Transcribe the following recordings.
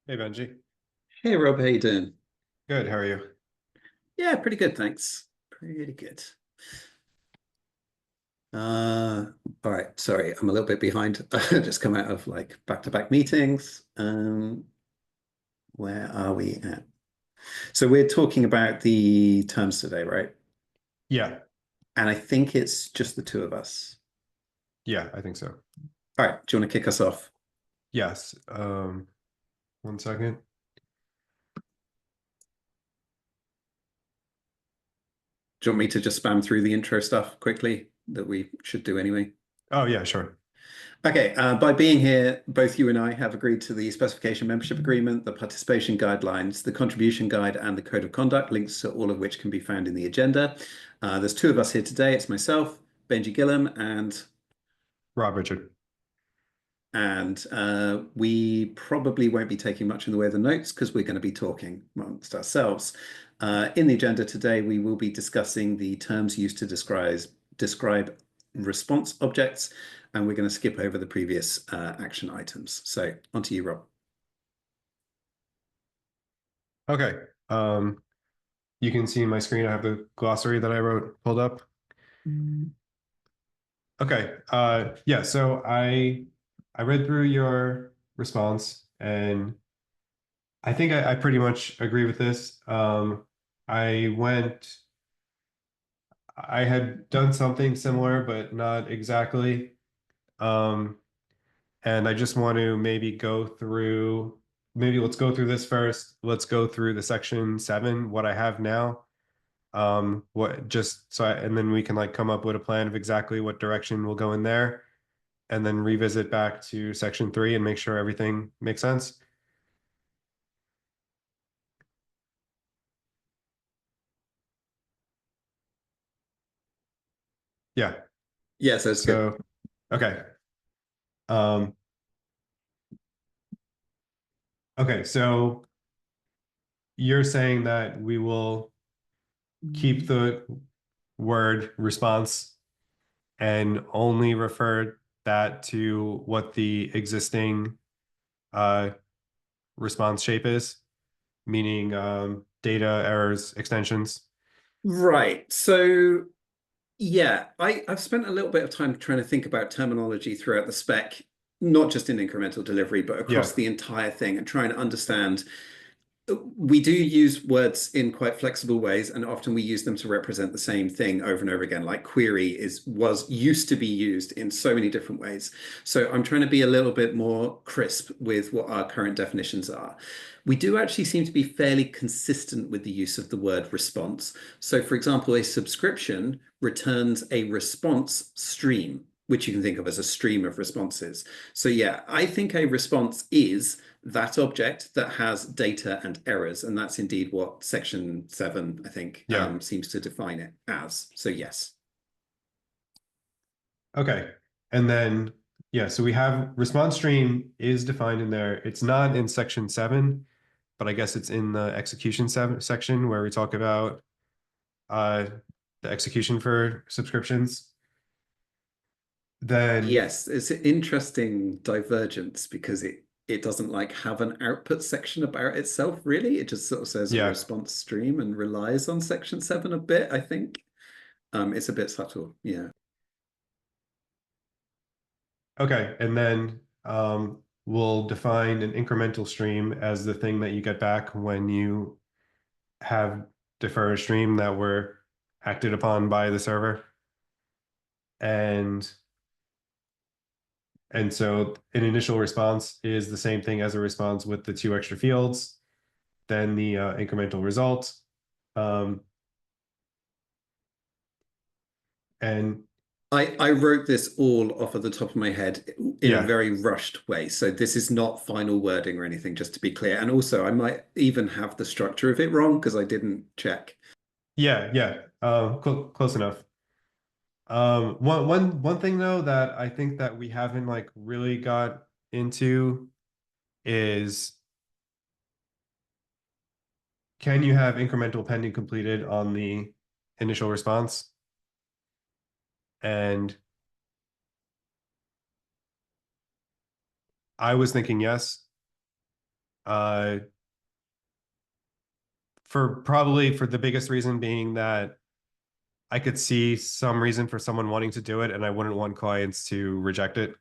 Hey Benji. Hey Rob, how you doing? Good, how are you? Yeah, pretty good, thanks. Pretty good. Uh, all right, sorry, I'm a little bit behind. I just come out of like back-to-back meetings. Where are we at? So we're talking about the terms today, right? Yeah, And I think it's just the two of us. yeah, I think so. All right, do you want to kick us off? Yes. 1 second. Do you want me to just spam through the intro stuff quickly that we should do anyway? Oh yeah, sure. Okay, by being here, both you and I have agreed to the specification membership agreement, the participation guidelines, the contribution guide, and the code of conduct, links to all of which can be found in the agenda. There's two of us here today. It's myself, Benji Gillum, Rob Richard. and we probably won't be taking much in the way of the notes because we're going to be talking amongst ourselves. In the agenda today, we will be discussing the terms used to describe response objects, and we're going to skip over the previous action items. So on to you, Rob. Okay. You can see my screen. I have the glossary that I wrote pulled up. Okay. Yeah, so I read through your response and I think I pretty much agree with this. I went I had done something similar, but not exactly. Um, And I just want to maybe let's go through this first. Let's go through the section 7, what I have now. What just so and then we can like come up with a plan of exactly what direction we'll go in there, and then revisit back to section 3 and make sure everything makes sense. Yeah. Yeah, so it's good. So, okay. Um, okay, so you're saying that we will keep the word response and only refer that to what the existing uh, response shape is, meaning data errors, extensions. Right. So yeah, I've spent a little bit of time trying to think about terminology throughout the spec, not just in incremental delivery, but across Yeah, the entire thing and trying to understand. We do use words in quite flexible ways, and often we use them to represent the same thing over and over again. Like query was used to be used in so many different ways. So I'm trying to be a little bit more crisp with what our current definitions are. We do actually seem to be fairly consistent with the use of the word response. So, for example, a subscription returns a response stream, which you can think of as a stream of responses. So, yeah, I think a response is that object that has data and errors. And that's indeed what section 7, I think, yeah. seems to define it as. So, yes. Okay. And then, yeah, so we have response stream is defined in there. It's not in section 7, but I guess it's in the execution section where we talk about uh, the execution for subscriptions. Then, Yes, it's an interesting divergence because it doesn't like have an output section about itself, really. It just sort of says a yeah, response stream and relies on section 7 a bit, I think. It's a bit subtle. Yeah. okay. And then we'll define an incremental stream as the thing that you get back when you have defer a stream that were acted upon by the server. And and so an initial response is the same thing as a response with the 2 extra fields, then the incremental result. Um, and I wrote this all off of the top of my head in a yeah, very rushed way. So this is not final wording or anything, just to be clear. And also, I might even have the structure of it wrong because I didn't check. yeah. Close enough. One thing though that I think that we haven't like really got into is can you have incremental pending completed on the initial response? And I was thinking yes. Uh, for probably for the biggest reason being that I could see some reason for someone wanting to do it, and I wouldn't want clients to reject it.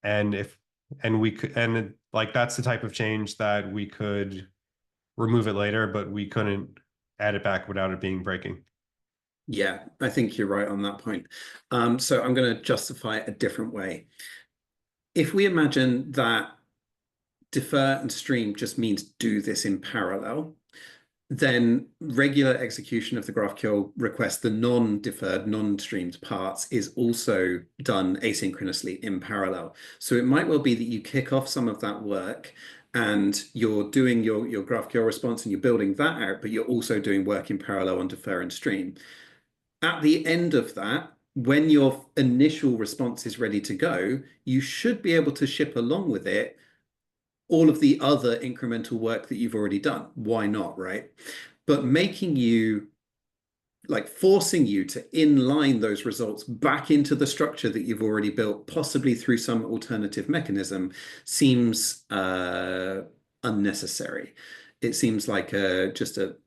And if and we could and like that's the type of change that we could remove it later, but we couldn't add it back without it being breaking. Yeah, I think you're right on that point. So I'm going to justify it a different way. If we imagine that defer and stream just means do this in parallel, then regular execution of the GraphQL request, the non-deferred, non-streamed parts, is also done asynchronously in parallel. So it might well be that you kick off some of that work and you're doing your GraphQL response and you're building that out, but you're also doing work in parallel on defer and stream. At the end of that, when your initial response is ready to go, you should be able to ship along with it all of the other incremental work that you've already done. Why not, right? But making you like forcing you to inline those results back into the structure that you've already built, possibly through some alternative mechanism, seems unnecessary. It seems like just a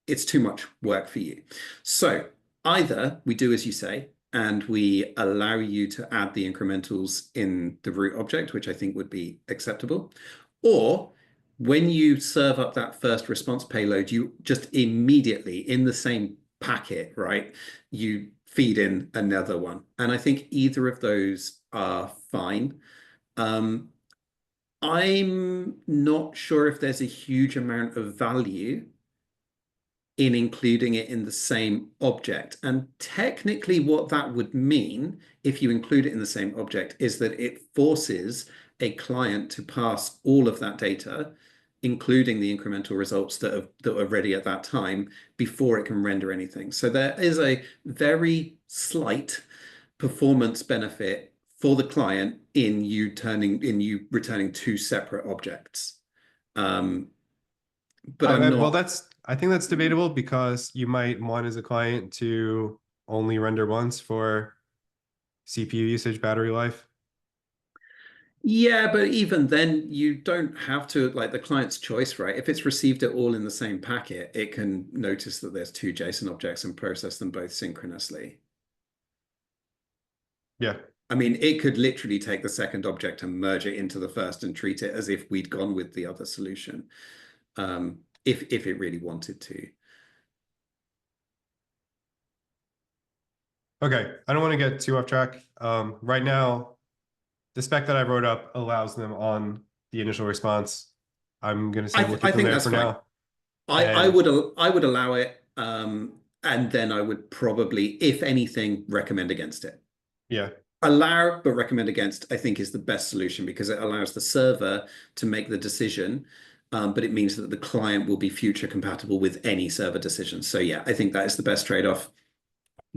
it's too much work for you. So either we do as you say, and we allow you to add the incrementals in the root object, which I think would be acceptable, or when you serve up that first response payload, you just immediately in the same packet, right? You feed in another one. And I think either of those are fine. Um, I'm not sure if there's a huge amount of value in including it in the same object. And technically, what that would mean, if you include it in the same object, is that it forces a client to pass all of that data, including the incremental results that are ready at that time, before it can render anything. So there is a very slight performance benefit for the client in you returning two separate objects. Um, but I'm Well, not. I think that's debatable because you might want as a client to only render once for CPU usage, battery life. Yeah, but even then, you don't have to like the client's choice, right? If it's received it all in the same packet, it can notice that there's two JSON objects and process them both synchronously. Yeah. I mean, it could literally take the second object and merge it into the first and treat it as if we'd gone with the other solution, if it really wanted to. Okay. I don't want to get too off track. Right now, the spec that I wrote up allows them on the initial response. I'm going to say we'll I keep them think there that's for fine. now. And I would allow it, and then I would probably, if anything, recommend against it. yeah. Allow but recommend against, I think, is the best solution because it allows the server to make the decision, but it means that the client will be future compatible with any server decision. So yeah, I think that is the best trade-off.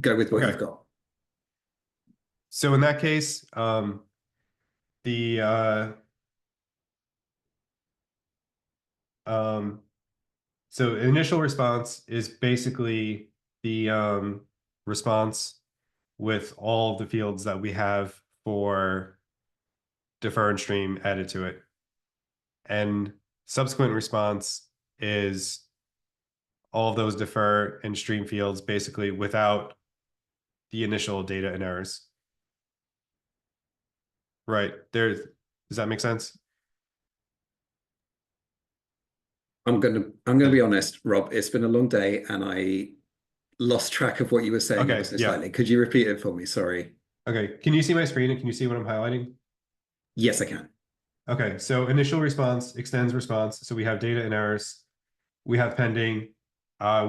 Go with what you've Okay. got. So in that case, the um, so initial response is basically the response with all the fields that we have for defer and stream added to it. And subsequent response is all of those defer and stream fields basically without the initial data and errors. Right. There, does that make sense? I'm gonna be honest, Rob. It's been a long day, and I lost track of what you were saying ever Okay, so yeah. slightly. Could you repeat it for me? Sorry. Okay. Can you see my screen and can you see what I'm highlighting? Yes, I can. Okay, so initial response extends response. So we have data and errors. We have pending.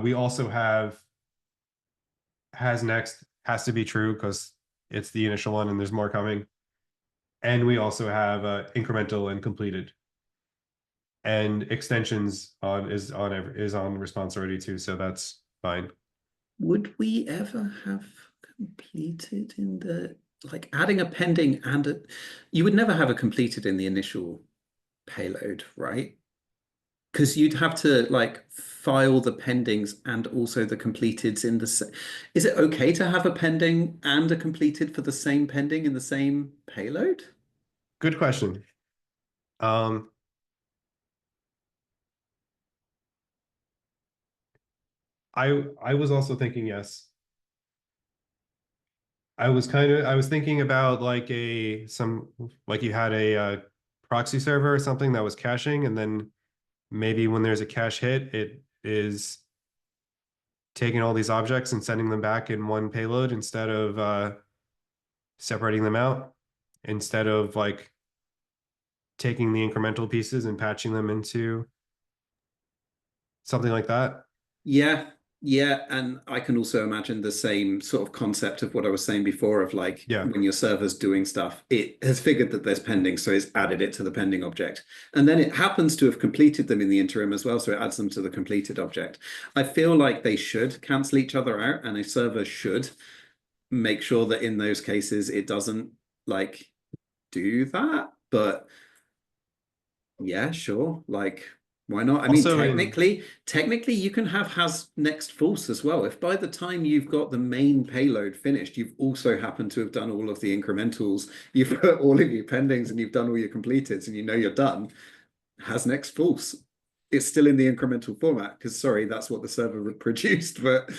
We also have has next has to be true because it's the initial one and there's more coming. And we also have incremental and completed. And extensions is on response already too, so that's fine. Would we ever have completed in the like adding a pending and you would never have a completed in the initial payload, right? Because you'd have to like file the pendings and also the completeds in the same. Is it okay to have a pending and a completed for the same pending in the same payload? Good question. Um, I was also thinking yes. I was thinking about like like you had a proxy server or something that was caching, and then maybe when there's a cache hit, it is taking all these objects and sending them back in one payload instead of separating them out, instead of like taking the incremental pieces and patching them into something like that. Yeah, yeah, and I can also imagine the same sort of concept of what I was saying before of like Yeah, when your server's doing stuff, it has figured that there's pending, so it's added it to the pending object. And then it happens to have completed them in the interim as well, so it adds them to the completed object. I feel like they should cancel each other out, and a server should make sure that in those cases it doesn't like do that. But yeah, sure. Like, why not? I mean, also in technically, you can have has next false as well. If by the time you've got the main payload finished, you've also happened to have done all of the incrementals, you've put all of your pendings, and you've done all your completeds, and you know you're done, has next false. It's still in the incremental format because sorry, that's what the server produced. But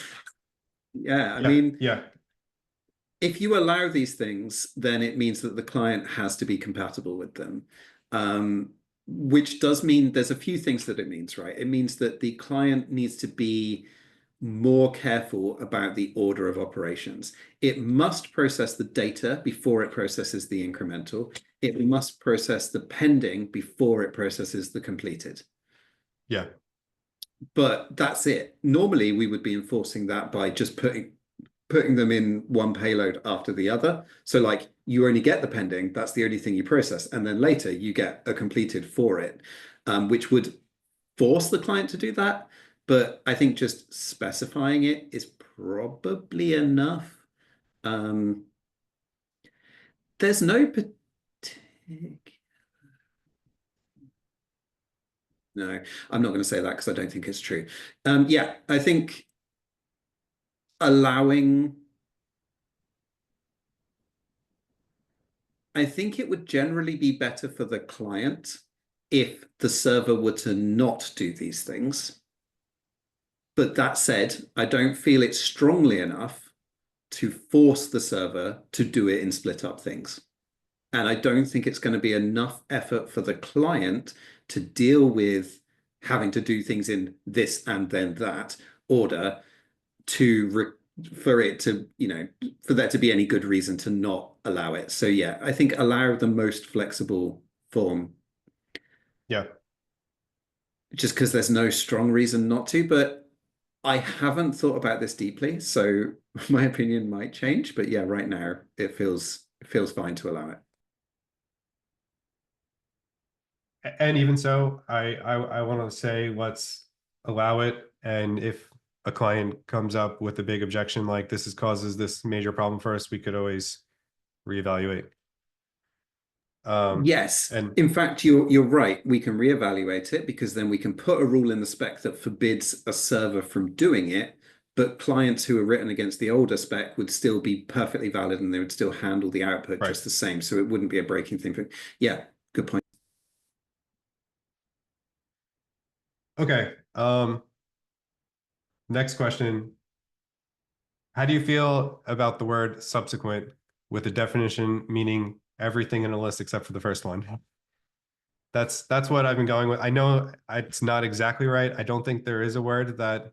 yeah, I yeah, mean, yeah, if you allow these things, then it means that the client has to be compatible with them. Which does mean there's a few things that it means, right? It means that the client needs to be more careful about the order of operations. It must process the data before it processes the incremental. It must process the pending before it processes the completed. yeah, But that's it. Normally, we would be enforcing that by just putting them in one payload after the other. So like you only get the pending, that's the only thing you process. And then later you get a completed for it, which would force the client to do that. But I think just specifying it is probably enough. Um, there's no particular. No, I'm not going to say that because I don't think it's true. Yeah, I think allowing I think it would generally be better for the client if the server were to not do these things. But that said, I don't feel it strongly enough to force the server to do it in split up things. And I don't think it's going to be enough effort for the client to deal with having to do things in this and then that order to for it to, for there to be any good reason to not allow it. So yeah, I think allow the most flexible form yeah. just because there's no strong reason not to. But I haven't thought about this deeply, so my opinion might change. But yeah, right now it feels fine to allow it. And even so, I want to say let's allow it. And if a client comes up with a big objection like this is causes this major problem for us, we could always reevaluate. Yes. And In fact, you're right. We can reevaluate it because then we can put a rule in the spec that forbids a server from doing it, but clients who are written against the older spec would still be perfectly valid and they would still handle the output right. just the same. So it wouldn't be a breaking thing for, yeah, good point. Okay. Next question. How do you feel about the word subsequent with a definition meaning everything in a list except for the first one? That's what I've been going with. I know it's not exactly right. I don't think there is a word that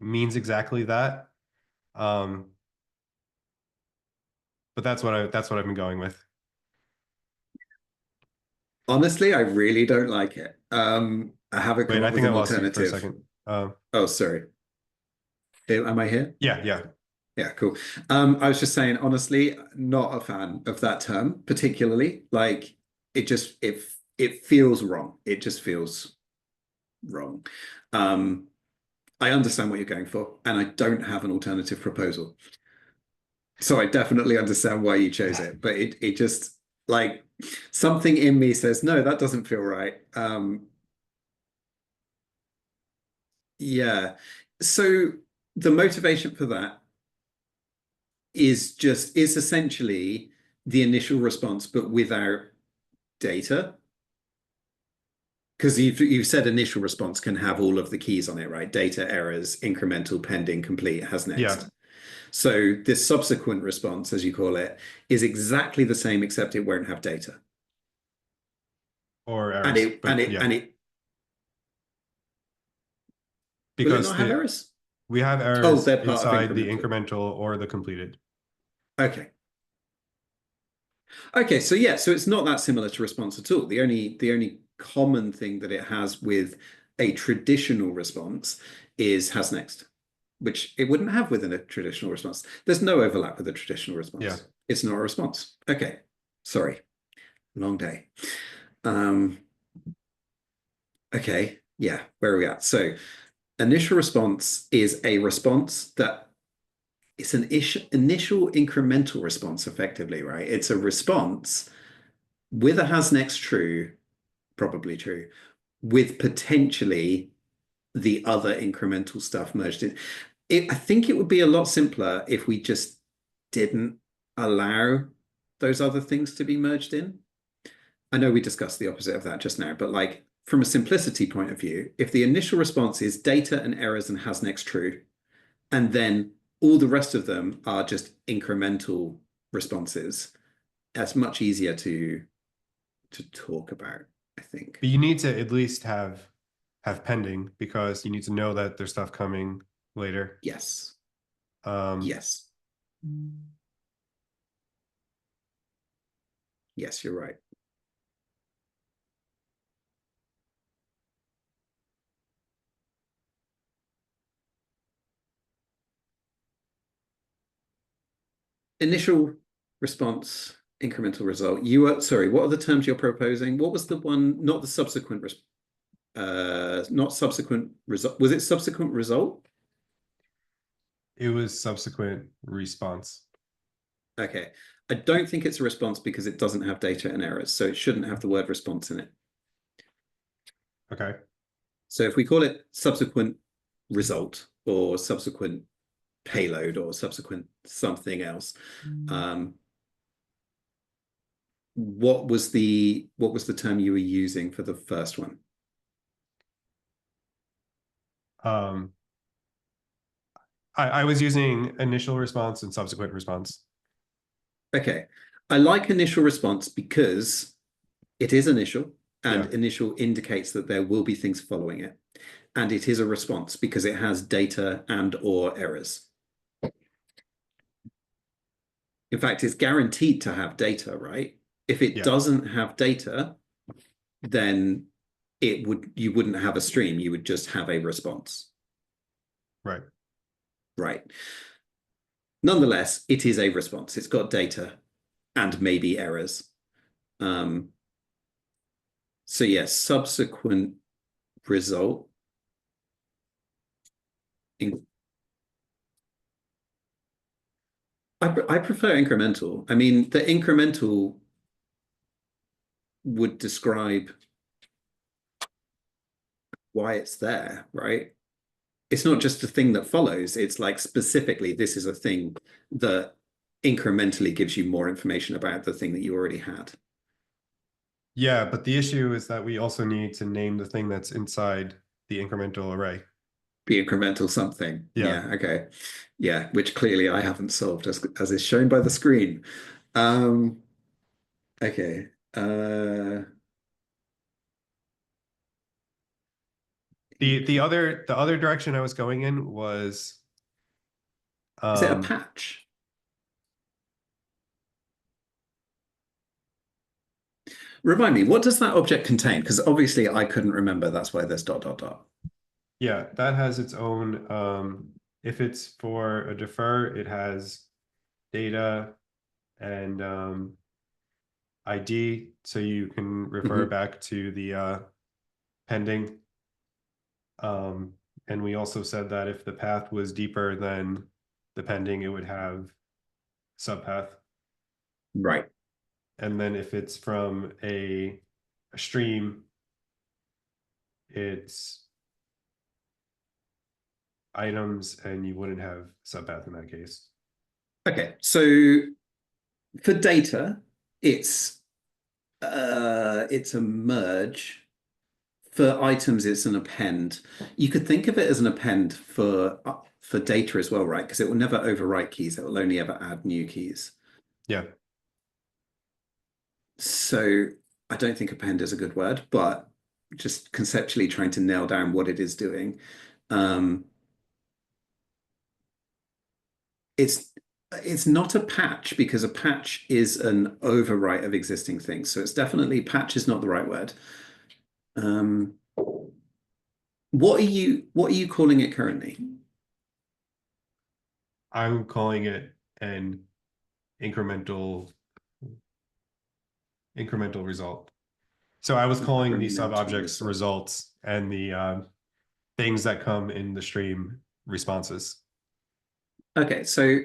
means exactly that. Um, but that's what I've been going with. Honestly, I really don't like it. I haven't come Wait, I up with think I an lost you for a alternative. second. Oh, sorry. Am I here? Yeah, yeah, Yeah, cool. I was just saying, honestly, not a fan of that term, particularly. Like it feels wrong. It just feels wrong. Um, I understand what you're going for, and I don't have an alternative proposal. So I definitely understand why you chose it, but it just like something in me says, no, that doesn't feel right. Yeah. So the motivation for that is essentially the initial response, but without data. Because you've said initial response can have all of the keys on it, right? Data, errors, incremental, pending, complete, has Yeah, next. So this subsequent response, as you call it, is exactly the same, except it won't have data. or And errors, it and but it yeah, and it will it because not have the errors? we have Oh, errors they're part of inside the incremental. incremental or the completed. Okay. Okay, so yeah, so it's not that similar to response at all. The only common thing that it has with a traditional response is has next, which it wouldn't have within a traditional response. There's no overlap with a traditional Yeah. response. It's not a response. Okay. Sorry. Long day. Um, okay. Yeah, where are we at? So initial response is a response that it's an initial incremental response, effectively, right? It's a response with a has next true, probably true, with potentially the other incremental stuff merged in. I think it would be a lot simpler if we just didn't allow those other things to be merged in. I know we discussed the opposite of that just now, but like from a simplicity point of view, if the initial response is data and errors and has next true, and then all the rest of them are just incremental responses, that's much easier to talk about, I think. But you need to at least have pending because you need to know that there's stuff coming later. Yes. Um, Yes. Yes, you're right. Initial response, incremental result. You were sorry, what are the terms you're proposing? What was the one, not the subsequent not subsequent result. Was it subsequent result? it was subsequent response. Okay. I don't think it's a response because it doesn't have data and errors, so it shouldn't have the word response in it. Okay. So if we call it subsequent result or subsequent payload or subsequent something else, um, what was the term you were using for the first one? Um, I was using initial response and subsequent response. Okay. I like initial response because it is initial, and Yeah. initial indicates that there will be things following it. And it is a response because it has data and or errors. In fact, it's guaranteed to have data, right? If it Yeah. doesn't have data, then you wouldn't have a stream, you would just have a response. Right. Right. Nonetheless, it is a response. It's got data and maybe errors. Um, so yes, subsequent result. I prefer incremental. I mean, the incremental would describe why it's there, right? It's not just a thing that follows. It's like specifically, this is a thing that incrementally gives you more information about the thing that you already had. Yeah, but the issue is that we also need to name the thing that's inside the incremental array. Be incremental something. Yeah. Yeah, okay. Yeah, which clearly I haven't solved as is shown by the screen. Um, okay. The other direction I was going in was Is it a um patch? Remind me, what does that object contain? Because obviously I couldn't remember. That's why there's dot dot dot. yeah, that has its own if it's for a defer, it has data and ID, so you can refer Mhm. back to the pending. And we also said that if the path was deeper than the pending, it would have subpath. Right. And then if it's from a stream, it's items and you wouldn't have subpath in that case. Okay. So for data, it's a merge For items, it's an append. You could think of it as an append for data as well, right? Because it will never overwrite keys. It will only ever add new keys. Yeah. So I don't think append is a good word, but just conceptually trying to nail down what it is doing. Um, it's not a patch because a patch is an overwrite of existing things. So it's definitely patch is not the right word. Um, what are you calling it currently? I'm calling it an incremental result. So I was calling the Incremental sub-objects result. results and the things that come in the stream responses. Okay, so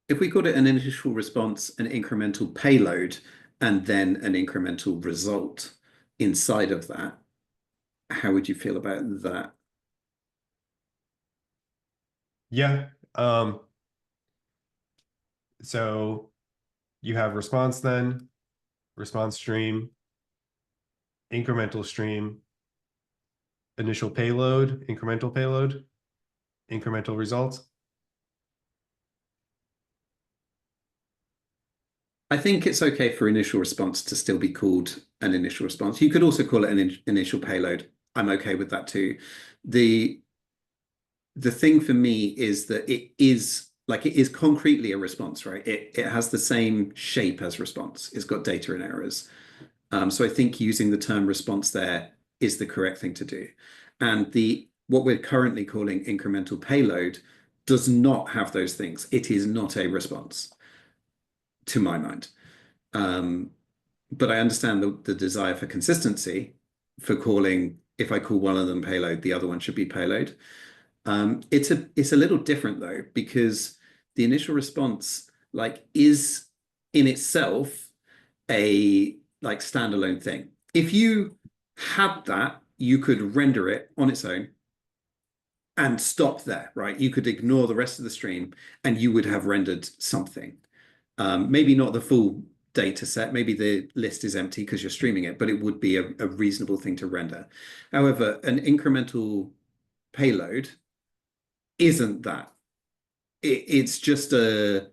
if we called it an initial response, an incremental payload, and then an incremental result inside of that, how would you feel about that? Yeah. So you have response then, response stream, incremental stream, initial payload, incremental result. I think it's okay for initial response to still be called an initial response. You could also call it an initial payload. I'm okay with that too. The the thing for me is that it is concretely a response, right? It has the same shape as response. It's got data and errors. So I think using the term response there is the correct thing to do. And the what we're currently calling incremental payload does not have those things. It is not a response, to my mind. But I understand the desire for consistency for calling, if I call one of them payload, the other one should be payload. It's a little different though, because the initial response is in itself a standalone thing. If you had that, you could render it on its own and stop there, right? You could ignore the rest of the stream and you would have rendered something. Maybe not the full data set, maybe the list is empty because you're streaming it, but it would be a reasonable thing to render. However, an incremental payload isn't that. It's just it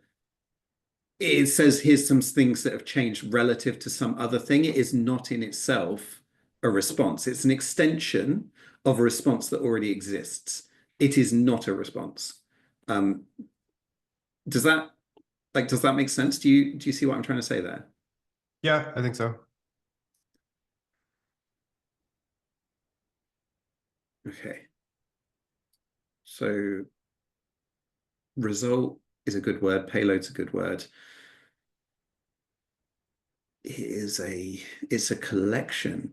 says here's some things that have changed relative to some other thing. It is not in itself a response. It's an extension of a response that already exists. It is not a response. Um, does that does that make sense? Do you see what I'm trying to say there? Yeah, I think so. Okay. So result is a good word, payload's a good word. It's a collection.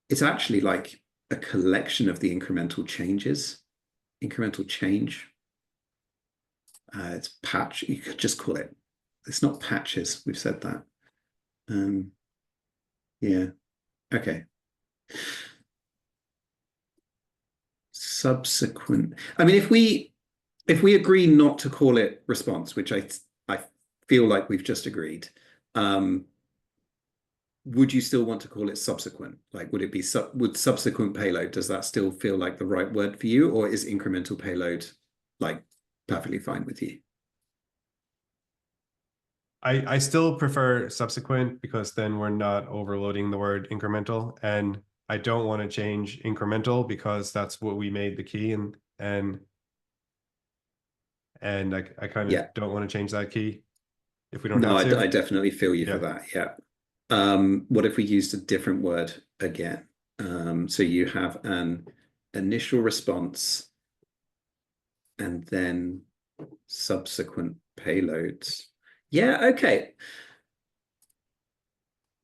It's actually like a collection of the incremental changes. Incremental change. It's patch. You could just call it. It's not patches. We've said that. Yeah. Okay. Subsequent. I mean, if we agree not to call it response, which I feel like we've just agreed, would you still want to call it subsequent? Like, would it be would subsequent payload? Does that still feel like the right word for you, or is incremental payload like perfectly fine with you? I still prefer subsequent because then we're not overloading the word incremental, and I don't want to change incremental because that's what we made the key, and I kind of Yeah. don't want to change that key if we don't No, have I to. definitely feel you for Yeah. that. Yeah. What if we used a different word again? So you have an initial response and then subsequent payloads. Yeah, okay.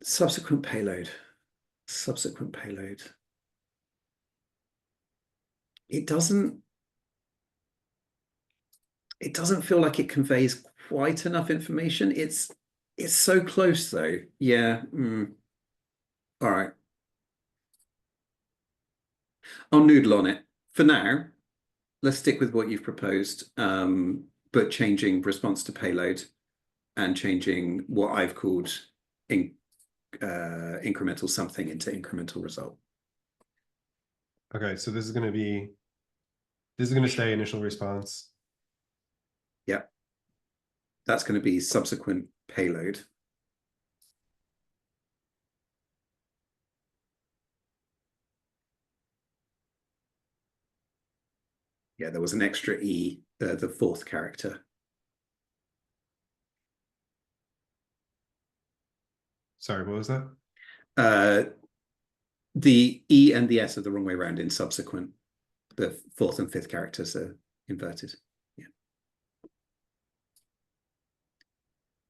Subsequent payload. Subsequent payload. It doesn't feel like it conveys quite enough information. It's so close though. Yeah. All right. I'll noodle on it. For now, let's stick with what you've proposed, but changing response to payload and changing what I've called incremental something into incremental result. Okay, so this is gonna stay initial response. Yep. That's going to be subsequent payload. Yeah, there was an extra E, the fourth character. Sorry, what was that? Uh, the E and the S are the wrong way around in subsequent. The fourth and fifth characters are inverted. Yeah.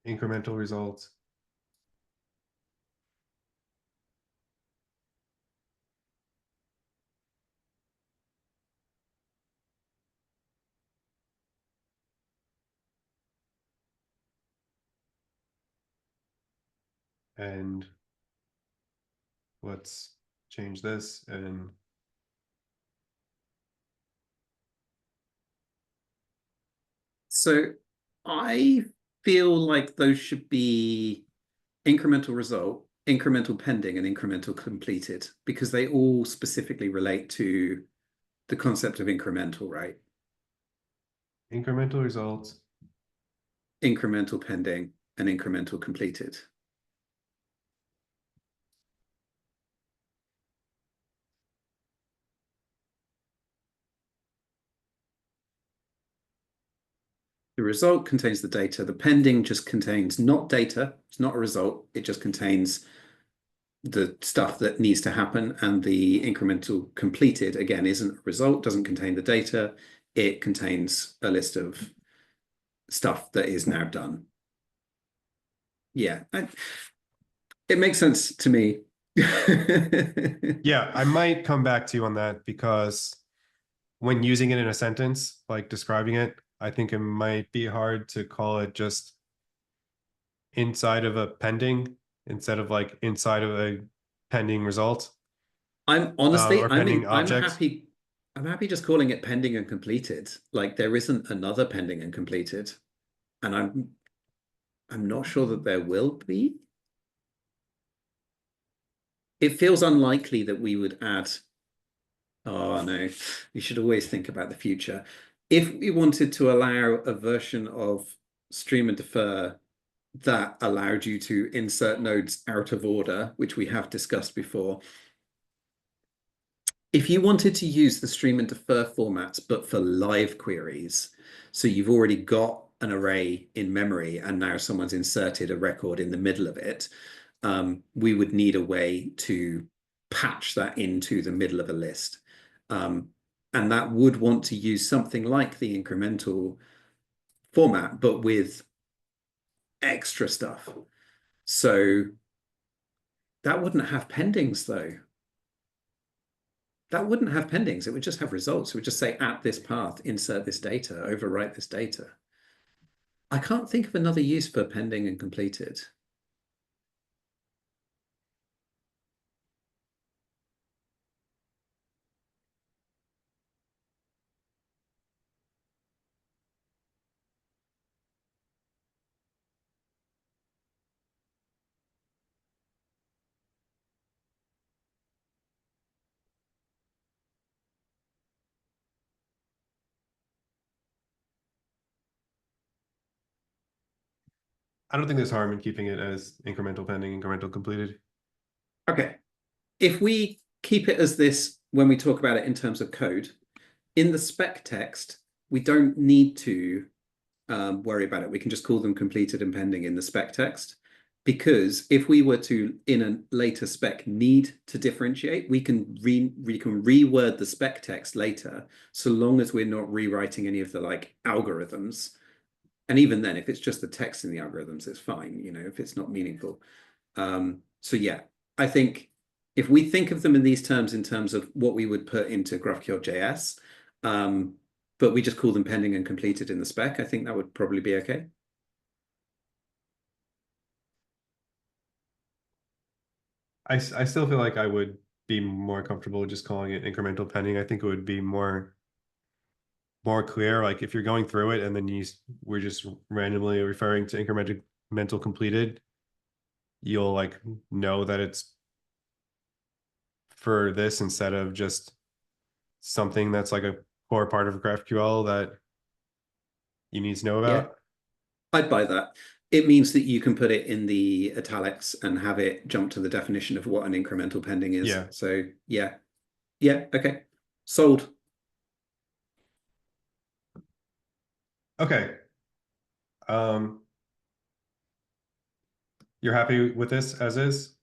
Incremental result. And let's change this and So I feel like those should be incremental result, incremental pending, and incremental completed, because they all specifically relate to the concept of incremental, right? incremental result. Incremental pending and incremental completed. The result contains the data. The pending just contains not data. It's not a result. It just contains the stuff that needs to happen. And the incremental completed, again, isn't a result, doesn't contain the data. It contains a list of stuff that is now done. Yeah, it makes sense to me. Yeah, I might come back to you on that because when using it in a sentence, like describing it, I think it might be hard to call it just inside of a pending instead of like inside of a pending result I'm honestly, or pending object. I'm happy just calling it pending and completed. Like there isn't another pending and completed. And I'm not sure that there will be. It feels unlikely that we would add, oh no, you should always think about the future. If we wanted to allow a version of stream and defer that allowed you to insert nodes out of order, which we have discussed before, if you wanted to use the stream and defer formats, but for live queries, so you've already got an array in memory and now someone's inserted a record in the middle of it, we would need a way to patch that into the middle of a list. And that would want to use something like the incremental format, but with extra stuff. So that wouldn't have pendings though. That wouldn't have pendings. It would just have results. It would just say at this path, insert this data, overwrite this data. I can't think of another use for pending and completed. I don't think there's harm in keeping it as incremental pending, incremental completed. Okay. If we keep it as this when we talk about it in terms of code, in the spec text, we don't need to worry about it. We can just call them completed and pending in the spec text. Because if we were to, in a later spec, need to differentiate, we can reword the spec text later, so long as we're not rewriting any of the like algorithms. And even then, if it's just the text in the algorithms, it's fine, you know, if it's not meaningful. So yeah, I think if we think of them in these terms, in terms of what we would put into GraphQL.js, but we just call them pending and completed in the spec, I think that would probably be okay. I still feel like I would be more comfortable just calling it incremental pending. I think it would be more clear. Like if you're going through it and then we're just randomly referring to incremental completed, you'll like know that it's for this instead of just something that's like a core part of GraphQL that you need to know Yeah, about? I'd buy that. It means that you can put it in the italics and have it jump to the definition of what an incremental pending is. Yeah. So yeah, yeah, okay. Sold. Okay. Um, you're happy with this as is?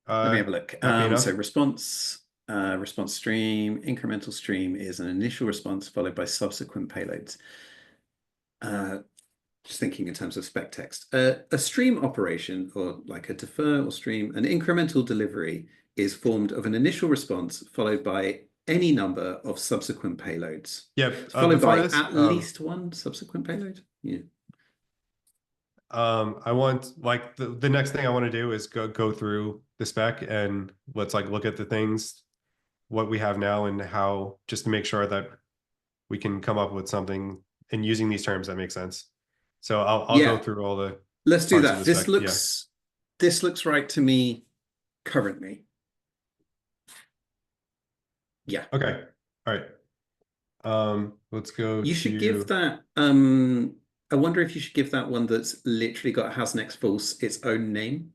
Let me have a look. Happy So enough? response stream, incremental stream is an initial response followed by subsequent payloads. Uh, just thinking in terms of spec text. A stream operation, or like a defer or stream, an incremental delivery is formed of an initial response followed by any number of subsequent payloads. Yep. Followed Before by this, at least one subsequent payload. Yeah. I want like the next thing I want to do is go through the spec and let's like look at the things what we have now and how just to make sure that we can come up with something and using these terms that makes sense. So I'll go Yeah, through all the let's do parts of that. the spec. Yeah. This looks right to me currently. Yeah. Okay. All right. Let's go You should give to that I wonder if you should give that one that's literally got has next false its own name.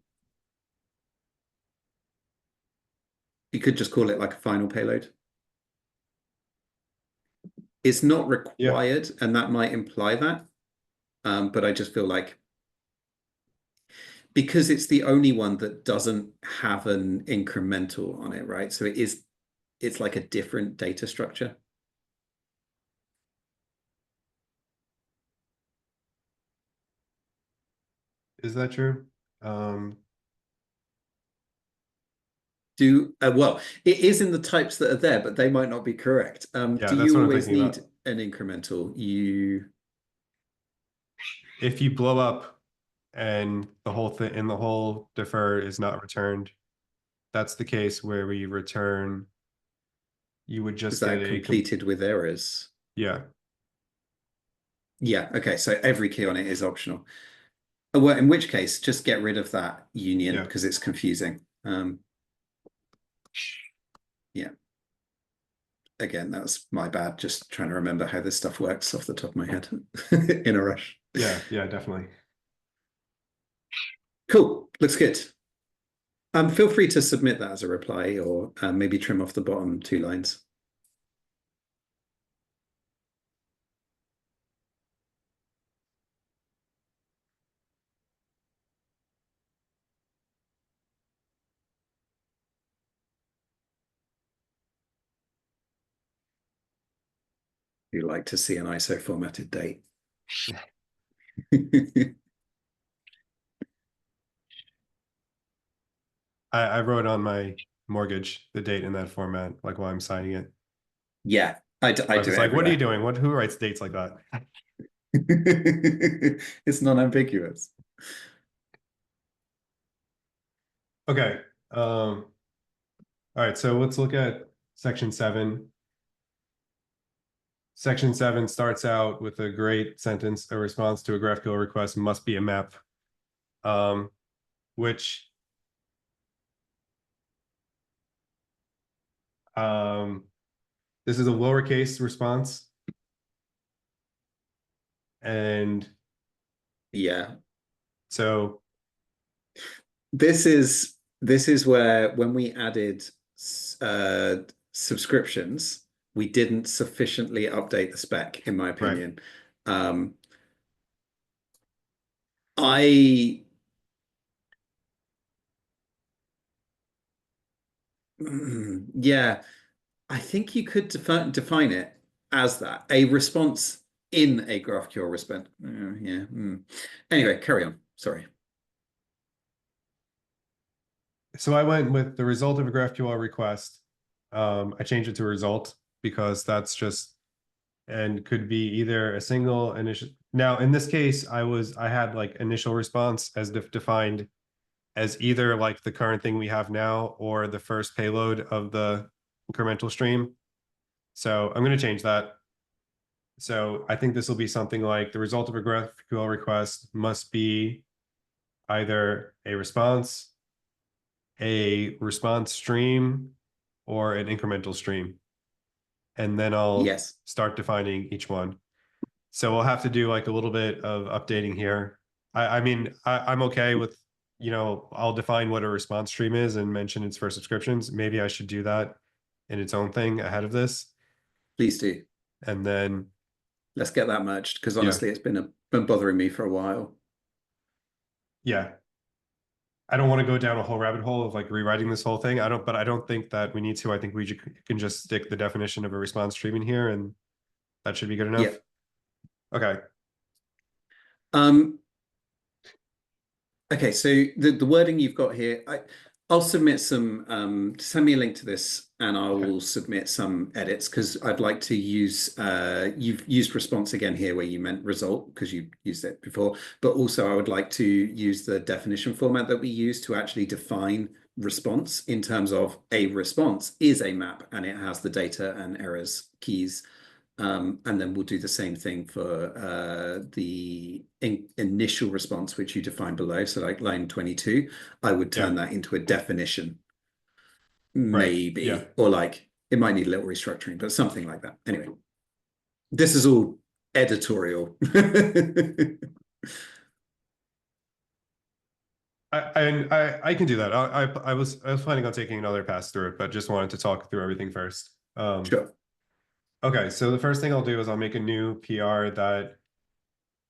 You could just call it like a final payload. It's not yeah. required, and that might imply that. But I just feel like because it's the only one that doesn't have an incremental on it, right? So it's like a different data structure. Is that true? Um, Well, it is in the types that are there, but they might not be correct. yeah, Do that's you what I'm always thinking need about. an incremental? You If you blow up and the whole defer is not returned, that's the case where we return, you would is just get that completed with errors? yeah, Yeah, okay, so every key on it is optional. Well, in which case, just get rid of that union yeah. because it's confusing. Yeah, again, that's my bad. Just trying to remember how this stuff works off the top of my head in a rush. Yeah, yeah, definitely. Cool, looks good. Feel free to submit that as a reply or maybe trim off the bottom 2 lines. You like to see an ISO formatted date. I wrote on my mortgage the date in that format, like while I'm signing it. Yeah, I I do was it like, what are you everywhere. doing? Who writes dates like that? It's non-ambiguous. Okay. All right, so let's look at section 7. Section 7 starts out with a great sentence: a response to a GraphQL request must be a map, um, which um, this is a lowercase response. And Yeah. so, This is where when we added uh, subscriptions, we didn't sufficiently update the spec, in my right. opinion. Um, I yeah, I think you could define it as that a response in a GraphQL response. Yeah. Anyway, carry on. Sorry. So I went with the result of a GraphQL request. I changed it to result because that's just and could be either a single initial. Now, in this case, I had like initial response as defined as either like the current thing we have now or the first payload of the incremental stream. So I'm going to change that. So I think this will be something like the result of a GraphQL request must be either a response stream, or an incremental stream. and then I'll Yes, start defining each one. So we'll have to do like a little bit of updating here. I mean, I'm okay with, I'll define what a response stream is and mention it's for subscriptions. Maybe I should do that in its own thing ahead of this. please do. And then, Let's get that merged because yeah, honestly, it's been bothering me for a while. yeah. I don't want to go down a whole rabbit hole of like rewriting this whole thing. But I don't think that we need to. I think we can just stick the definition of a response stream in here and that should be good Yeah. enough. Okay. Um, Okay, so the wording you've got here, I'll submit some, send me a link to this and I Okay. will submit some edits because I'd like to use, you've used response again here where you meant result because you used it before, but also I would like to use the definition format that we use to actually define response in terms of a response is a map and it has the data and errors keys. And then we'll do the same thing for the initial response, which you define below. So like line 22, I would Yeah. turn that into a definition, Right. Yeah. maybe, or like it might need a little restructuring, but something like that. Anyway, this is all editorial. I can do that. I was planning on taking another pass through it, but just wanted to talk through everything first. Sure. Okay, so the first thing I'll do is I'll make a new PR that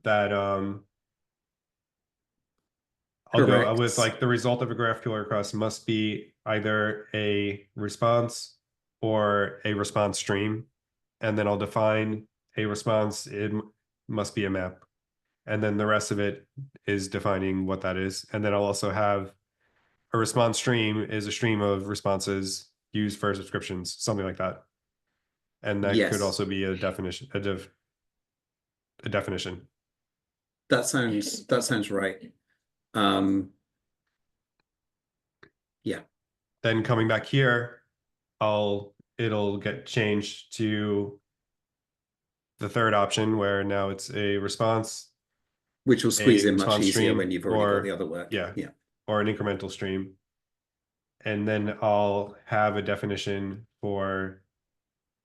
I'll go with Correct. like the result of a GraphQL request must be either a response or a response stream, and then I'll define a response. It must be a map, and then the rest of it is defining what that is, and then I'll also have a response stream is a stream of responses used for subscriptions, something like that. And that could Yes, also be a definition, a definition. that sounds right. Um, yeah. Then coming back here, it'll get changed to the third option where now it's Which will a squeeze in much response easier when stream, you've already got the or other work. yeah, Yeah. or an incremental stream. And then I'll have a definition for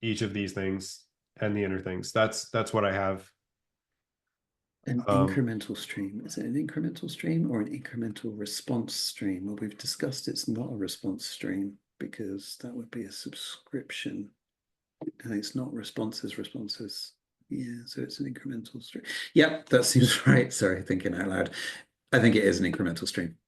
each of these things and the inner things. That's what I have. An Um, incremental stream. Is it an incremental stream or an incremental response stream? Well, we've discussed it's not a response stream because that would be a subscription. And it's not responses. Yeah, so it's an incremental stream. Yep, that seems right. Sorry, thinking out loud. I think it is an incremental stream.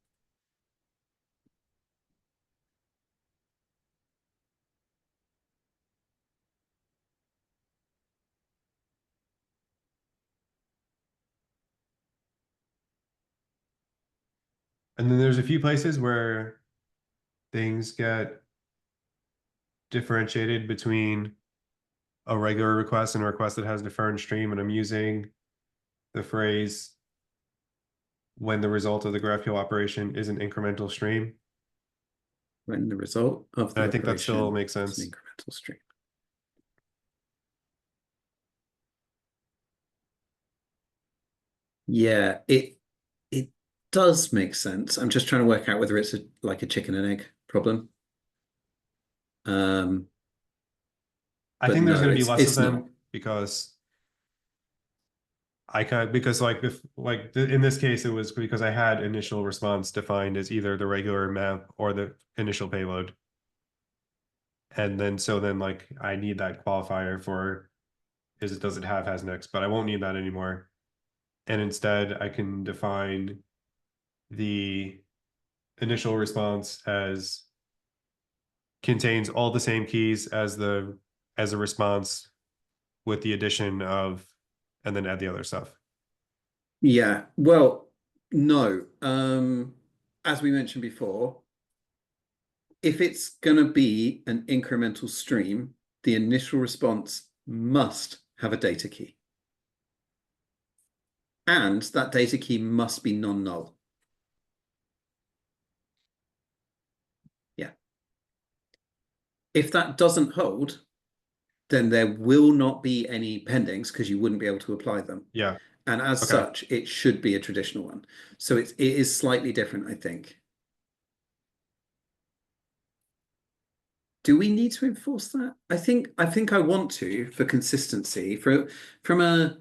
and then there's a few places where things get differentiated between a regular request and a request that has deferred stream, and I'm using the phrase when the result of the GraphQL operation is an incremental stream. When the result of And the I think that still operation makes is an sense. incremental stream. Yeah, it does make sense. I'm just trying to work out whether it's like a chicken and egg problem. Um, I but think there's no, going to be less of it's not. them because because like if in this case it was because I had initial response defined as either the regular map or the initial payload. And then so then like I need that qualifier for does it have has next, but I won't need that anymore. And instead I can define the initial response as contains all the same keys as a response with the addition of and then add the other stuff. Yeah, well, no. As we mentioned before, if it's going to be an incremental stream, the initial response must have a data key. And that data key must be non-null. Yeah. If that doesn't hold, then there will not be any pendings because you wouldn't be able to apply them. Yeah. And as Okay. such, it should be a traditional one. So it is slightly different, I think. Do we need to enforce that? I think I want to for consistency. From a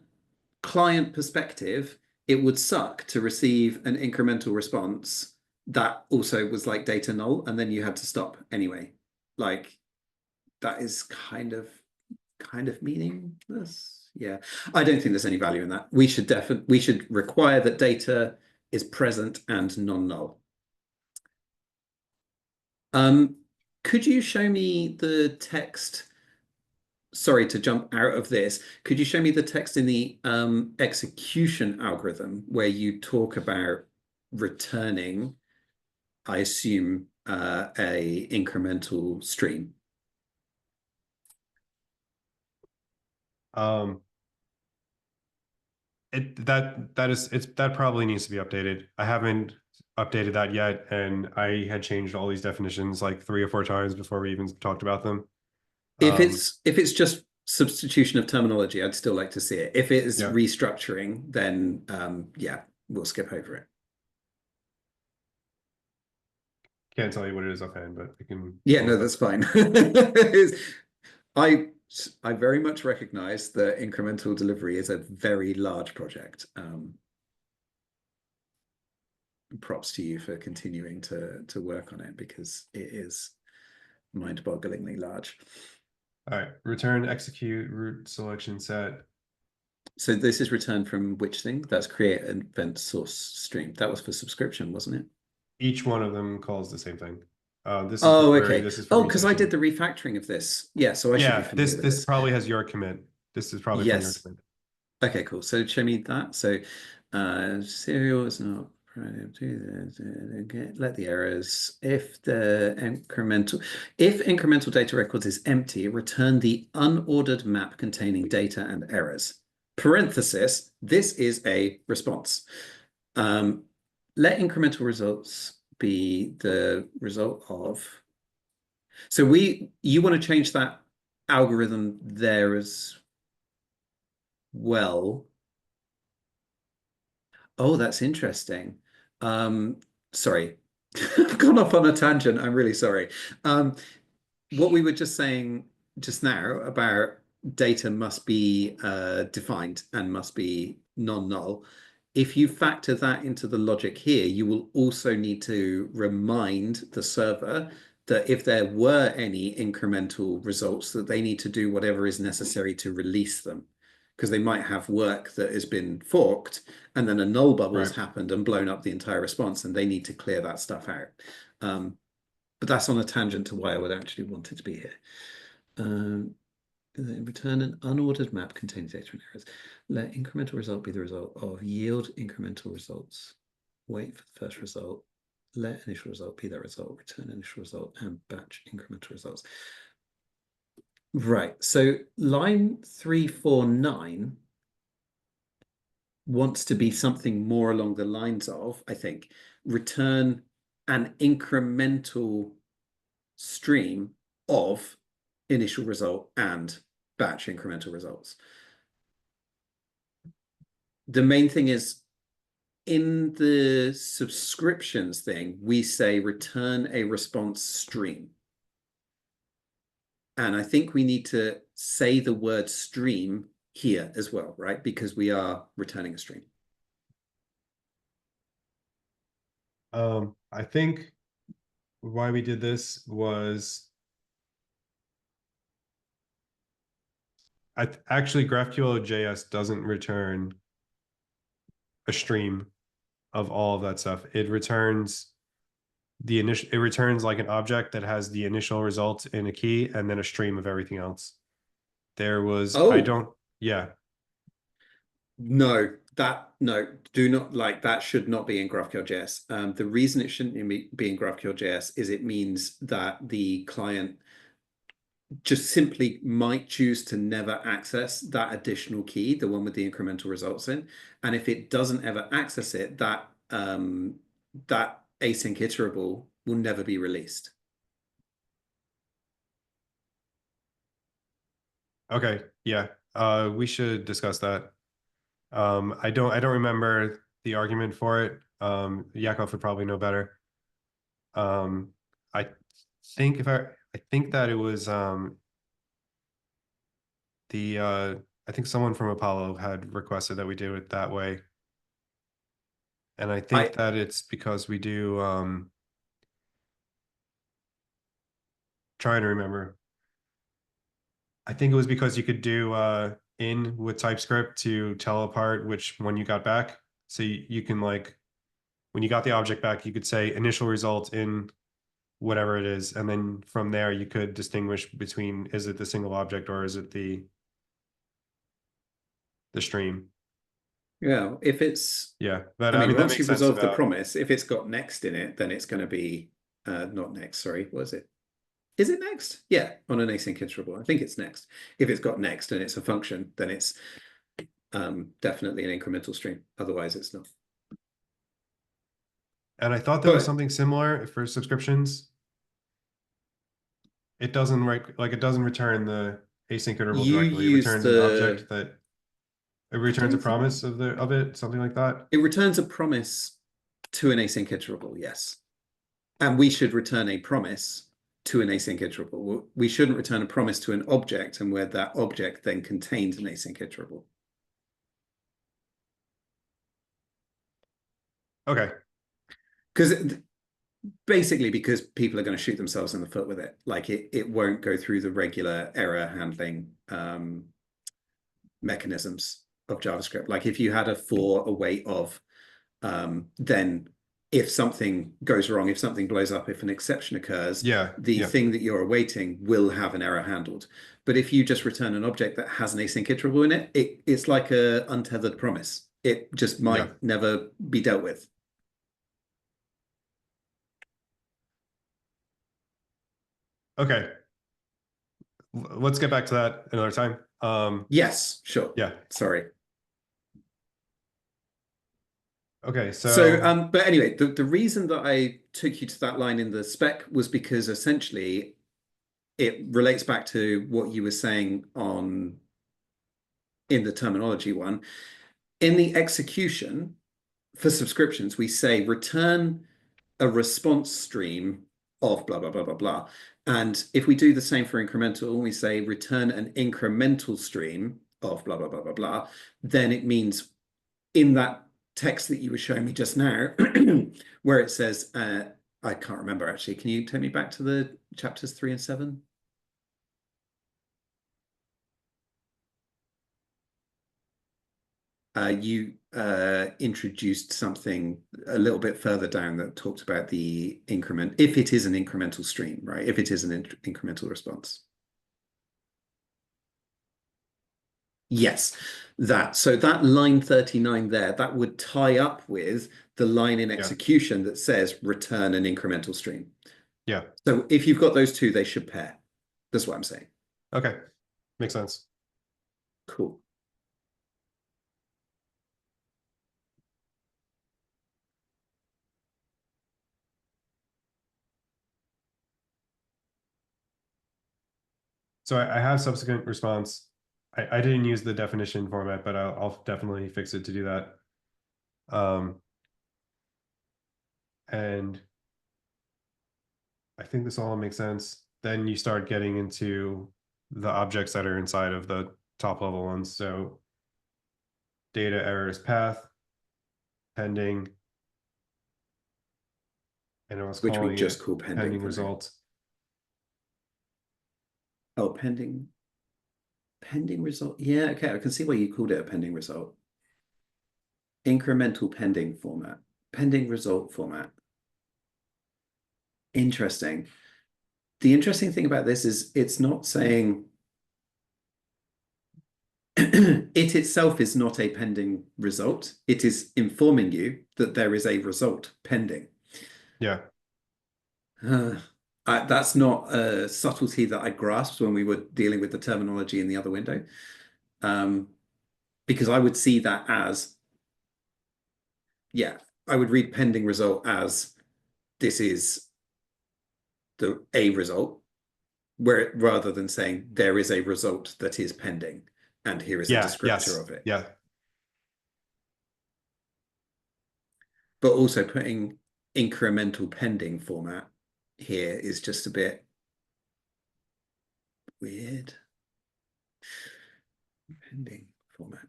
client perspective, it would suck to receive an incremental response that also was like data null, and then you had to stop anyway. Like that is kind of meaningless. Yeah. I don't think there's any value in that. We should require that data is present and non-null. Um, could you show me the text? Sorry to jump out of this. Could you show me the text in the execution algorithm where you talk about returning, I assume, a incremental stream? Um, that probably needs to be updated. I haven't updated that yet, and I had changed all these definitions like 3 or 4 times before we even talked about them. Um, If it's just substitution of terminology, I'd still like to see it. If it is yeah, restructuring, then yeah, we'll skip over it. can't tell you what it is offhand, but we can Yeah, pull no, it up. that's fine. I I very much recognize that incremental delivery is a very large project. Props to you for continuing to work on it because it is mind-bogglingly large. All right, return, execute, root selection set. So this is returned from which thing? That's create an event source stream. That was for subscription, wasn't it? Each one of them calls the same thing. This is for Oh, query. okay. This is for Oh, because I did resession. the refactoring of this. Yeah, so I should be Yeah, familiar this with this this. probably has your commit. This is probably from your Yes. commit. Okay, cool. So show me that. So serial is not let the errors. If incremental data records is empty, return the unordered map containing data and errors. Parenthesis, this is a response. Um, let incremental results be the result of. So you want to change that algorithm there as well. Oh, that's interesting. Sorry, I've gone off on a tangent. I'm really sorry. Um, what we were just saying just now about data must be defined and must be non-null. If you factor that into the logic here, you will also need to remind the server that if there were any incremental results, that they need to do whatever is necessary to release them. Because they might have work that has been forked and then a null bubble has Right. happened and blown up the entire response, and they need to clear that stuff out. But that's on a tangent to why I would actually want it to be here. Um, return an unordered map containing data and errors. Let incremental result be the result of yield incremental results. Wait for the first result. Let initial result be that result. Return initial result and batch incremental results. Right. So line 349 wants to be something more along the lines of, I think, return an incremental stream of initial result and batch incremental results. The main thing is in the subscriptions thing, we say return a response stream. And I think we need to say the word stream here as well, right? Because we are returning a stream. I think why we did this was actually GraphQL.js doesn't return a stream of all of that stuff. It returns like an object that has the initial result in a key and then a stream of everything else. I Oh, don't, yeah. no, do not like that should not be in GraphQL.js. The reason it shouldn't be in GraphQL.js is it means that the client just simply might choose to never access that additional key, the one with the incremental results in. And if it doesn't ever access it, that async iterable will never be released. Okay, yeah. We should discuss that. I don't remember the argument for it. Yakov would probably know better. Um, I think I think that it was the I think someone from Apollo had requested that we do it that way. And I think I that it's because we do trying to remember. I think it was because you could do in with TypeScript to tell apart which one you got back. So you can like when you got the object back, you could say initial result in whatever it is, and then from there you could distinguish between is it the single object or is it the stream. yeah, if it's Yeah, but I I mean, mean that once makes you've sense resolved the about promise, if it's got next in it, then it's going to be not next, sorry, what is it? Is it next? Yeah, on an async interval. I think it's next. If it's got next and it's a function, then it's definitely an incremental stream. Otherwise, it's not. and I thought there was But something similar for subscriptions. It doesn't like it doesn't return the async interval you directly. It use returns an the, object that it I returns a don't think promise of it, something like that. it returns a promise to an async interval, yes. And we should return a promise to an async interval. We shouldn't return a promise to an object and where that object then contains an async interval. Okay. Because basically because people are going to shoot themselves in the foot with it. Like it won't go through the regular error handling mechanisms of JavaScript. Like if you had a for await of, then if something goes wrong, if something blows up, if an exception occurs, Yeah. the Yeah. thing that you're awaiting will have an error handled. But if you just return an object that has an async interval in it, it's like a untethered promise. It just Yeah. might never be dealt with. Okay. Let's get back to that another time. Yes, sure. Yeah. Sorry. Okay. So, So but anyway, the reason that I took you to that line in the spec was because essentially it relates back to what you were saying on in the terminology one. In the execution for subscriptions, we say return a response stream of blah, blah, blah, blah, blah. And if we do the same for incremental, we say return an incremental stream of blah, blah, blah, blah, blah, then it means in that text that you were showing me just now, where it says, I can't remember actually. Can you take me back to the chapters 3 and 7? You introduced something a little bit further down that talked about the increment, if it is an incremental stream, right? If it is an incremental response. Yes, that. So that line 39 there, that would tie up with the line in yeah. execution that says return an incremental stream. Yeah. So if you've got those two, they should pair. That's what I'm saying. Okay. Makes sense. Cool. So I have subsequent response. I didn't use the definition format, but I'll definitely fix it to do that. And I think this all makes sense. Then you start getting into the objects that are inside of the top level ones. So data errors path, pending, and I was Which we calling just it call pending pending for now. result. Oh, pending. Pending result. Yeah, okay. I can see why you called it a pending result. Incremental pending format. Pending result format. Interesting. The interesting thing about this is it's not saying it itself is not a pending result. It is informing you that there is a result pending. Yeah. Uh, that's not a subtlety that I grasped when we were dealing with the terminology in the other window. Um, because I would see that as, yeah, I would read pending result as this is the a result, where rather than saying there is a result that is pending, and here is a Yeah. descriptor Yes. of it. Yeah. But also putting incremental pending format here is just a bit. weird. Pending format.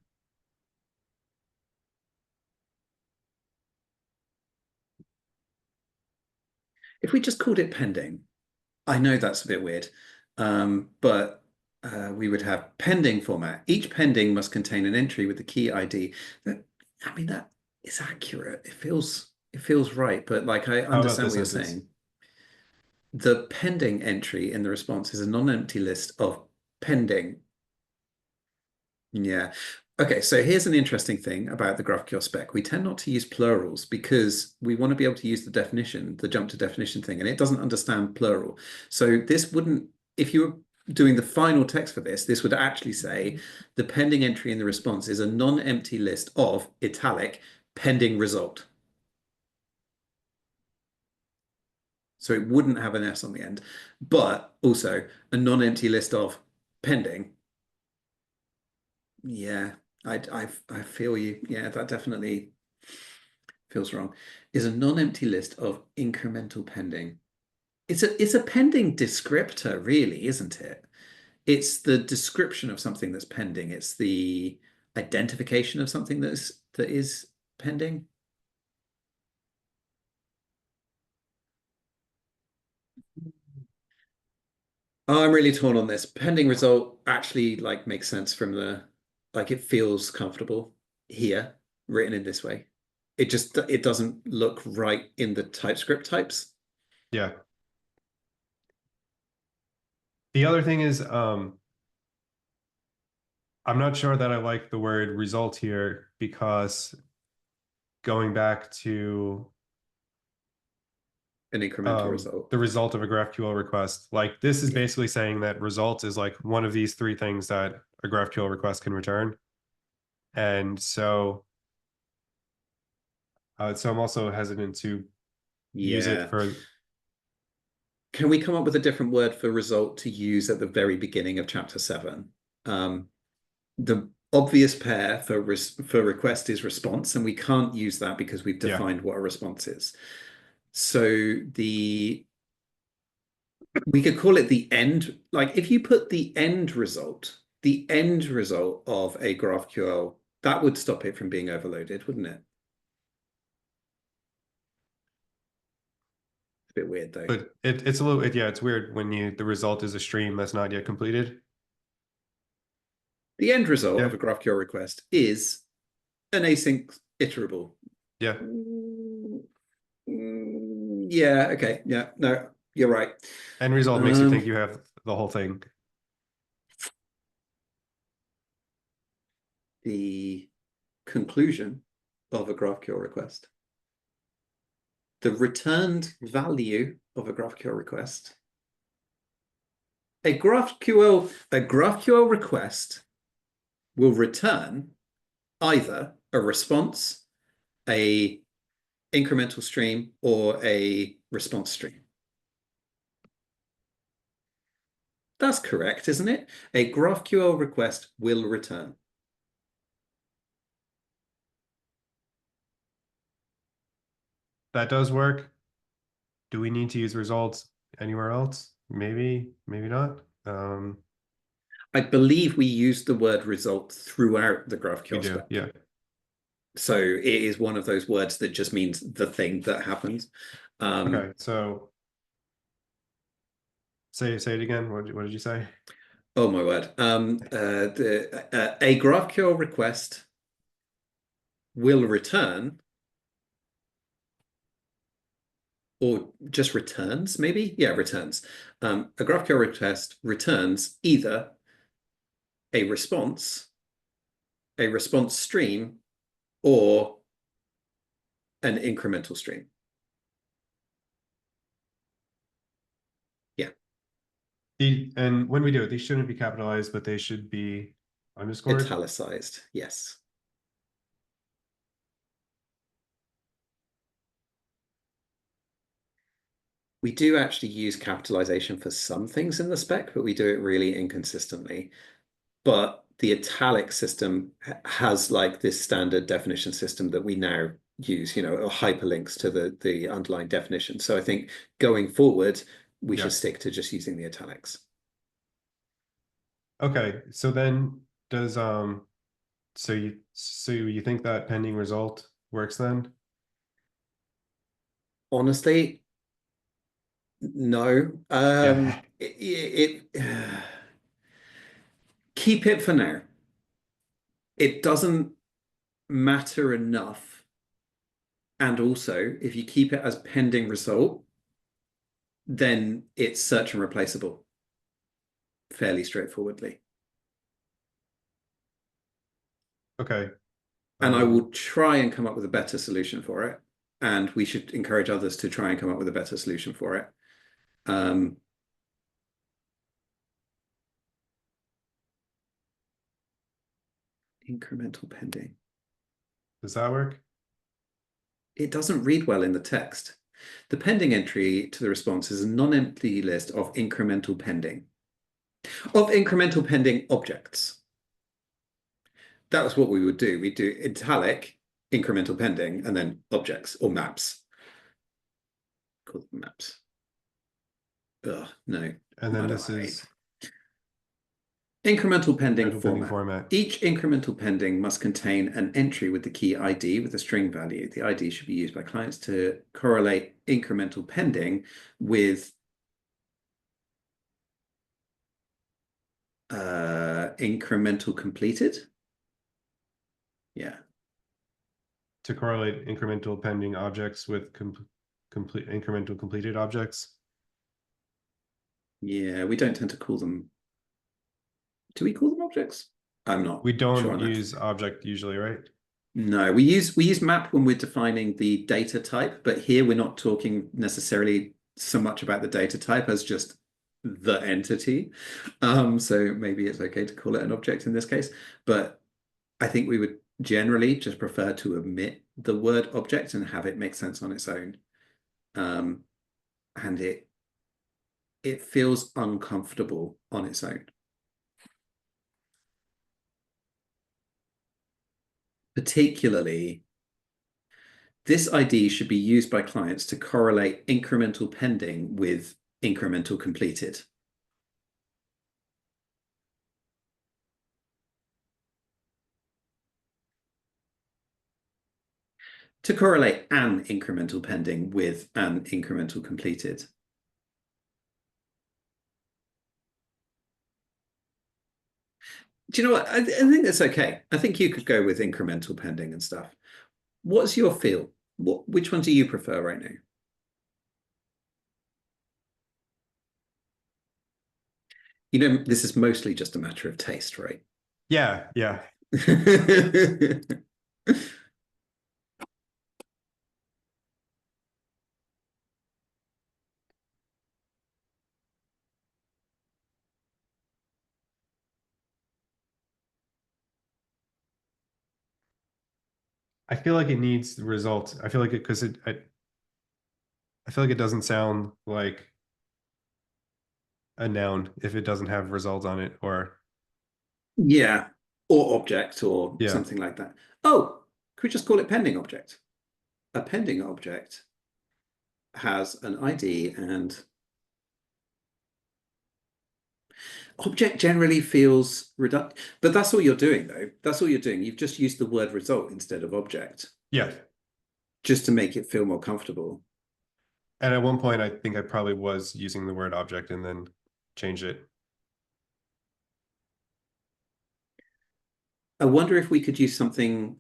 If we just called it pending, I know that's a bit weird, but we would have pending format. Each pending must contain an entry with the key ID. I mean, that is accurate. It feels right, but like I How about understand this what you're sentence? saying. The pending entry in the response is a non-empty list of pending. Yeah. Okay, so here's an interesting thing about the GraphQL spec. We tend not to use plurals because we want to be able to use the definition, the jump to definition thing, and it doesn't understand plural. So this wouldn't, if you were doing the final text for this would actually say the pending entry in the response is a non-empty list of italic pending result. So it wouldn't have an S on the end, but also a non-empty list of pending. Yeah, I feel you. Yeah, that definitely feels wrong. Is a non-empty list of incremental pending. It's a pending descriptor, really, isn't it? It's the description of something that's pending. It's the identification of something that is pending. Oh, I'm really torn on this. Pending result actually like makes sense from the like it feels comfortable here, written in this way. It doesn't look right in the TypeScript types. Yeah. The other thing is, I'm not sure that I like the word result here because going back to An incremental result. the result of a GraphQL request, like this is Yeah. basically saying that result is like one of these three things that a GraphQL request can return. And so I'm also hesitant to use it Yeah. for, Can we come up with a different word for result to use at the very beginning of chapter 7? The obvious pair for request is response, and we can't use that because we've yeah. defined what a response is. So we could call it the end. Like if you put the end result of a GraphQL, that would stop it from being overloaded, wouldn't it? It's a bit weird though. But it's a little, yeah, it's weird when the result is a stream that's not yet completed. The end result Yeah. of a GraphQL request is an async iterable. Yeah. Yeah, okay. Yeah, no, you're right. End result makes you think Um, you have the whole thing. the conclusion of a GraphQL request. The returned value of a GraphQL request. A GraphQL request will return either a response, a incremental stream, or a response stream. That's correct, isn't it? A GraphQL request will return. That does work. Do we need to use results anywhere else? Maybe, maybe not. I believe we use the word result throughout the We GraphQL do. spec. Yeah. So it is one of those words that just means the thing that happens. Okay. So say it again. What did you say? Oh my word. A GraphQL request will return, or just returns, maybe? Yeah, returns. A GraphQL request returns either a response stream, or an incremental stream. Yeah, And when we do it, these shouldn't be capitalized, but they should be underscored. italicized. Yes. We do actually use capitalization for some things in the spec, but we do it really inconsistently. But the italic system has like this standard definition system that we now use, hyperlinks to the underlying definition. So I think going forward, we Yeah. should stick to just using the italics. Okay, so then does so you think that pending result works then? Honestly, no. Yeah. Keep it for now. It doesn't matter enough. And also, if you keep it as pending result, then it's search and replaceable fairly straightforwardly. Okay. And I Um, will try and come up with a better solution for it. And we should encourage others to try and come up with a better solution for it. Um, incremental pending. does that work? It doesn't read well in the text. The pending entry to the response is a non-empty list of incremental pending. Of incremental pending objects. That was what we would do. We'd do italic, incremental pending, and then objects or maps. Call them maps. Ugh, no, And I then don't this like it. is Incremental pending incremental pending format. format. Each incremental pending must contain an entry with the key ID with a string value. The ID should be used by clients to correlate incremental pending with incremental completed. Yeah. To correlate incremental pending objects with complete incremental completed objects. Yeah, we don't tend to call them. Do we call them objects? I'm not We sure don't on that. use object usually, right? No, we use map when we're defining the data type, but here we're not talking necessarily so much about the data type as just the entity. So maybe it's okay to call it an object in this case, but I think we would generally just prefer to omit the word object and have it make sense on its own. Um, and it feels uncomfortable on its own. Particularly, this ID should be used by clients to correlate incremental pending with incremental completed. To correlate an incremental pending with an incremental completed. Do you know what? I think that's okay. I think you could go with incremental pending and stuff. What's your feel? Which one do you prefer right now? You know, this is mostly just a matter of taste, right? Yeah, yeah. I feel like it needs the result. I feel like it because I feel like it doesn't sound like a noun if it doesn't have results on it or Yeah, or object or yeah. something like that. Oh, could we just call it pending object? A pending object has an ID and object generally feels redundant. But that's all you're doing, though. That's all you're doing. You've just used the word result instead of object, Yeah. just to make it feel more comfortable. And at one point I think I probably was using the word object and then changed it. I wonder if we could use something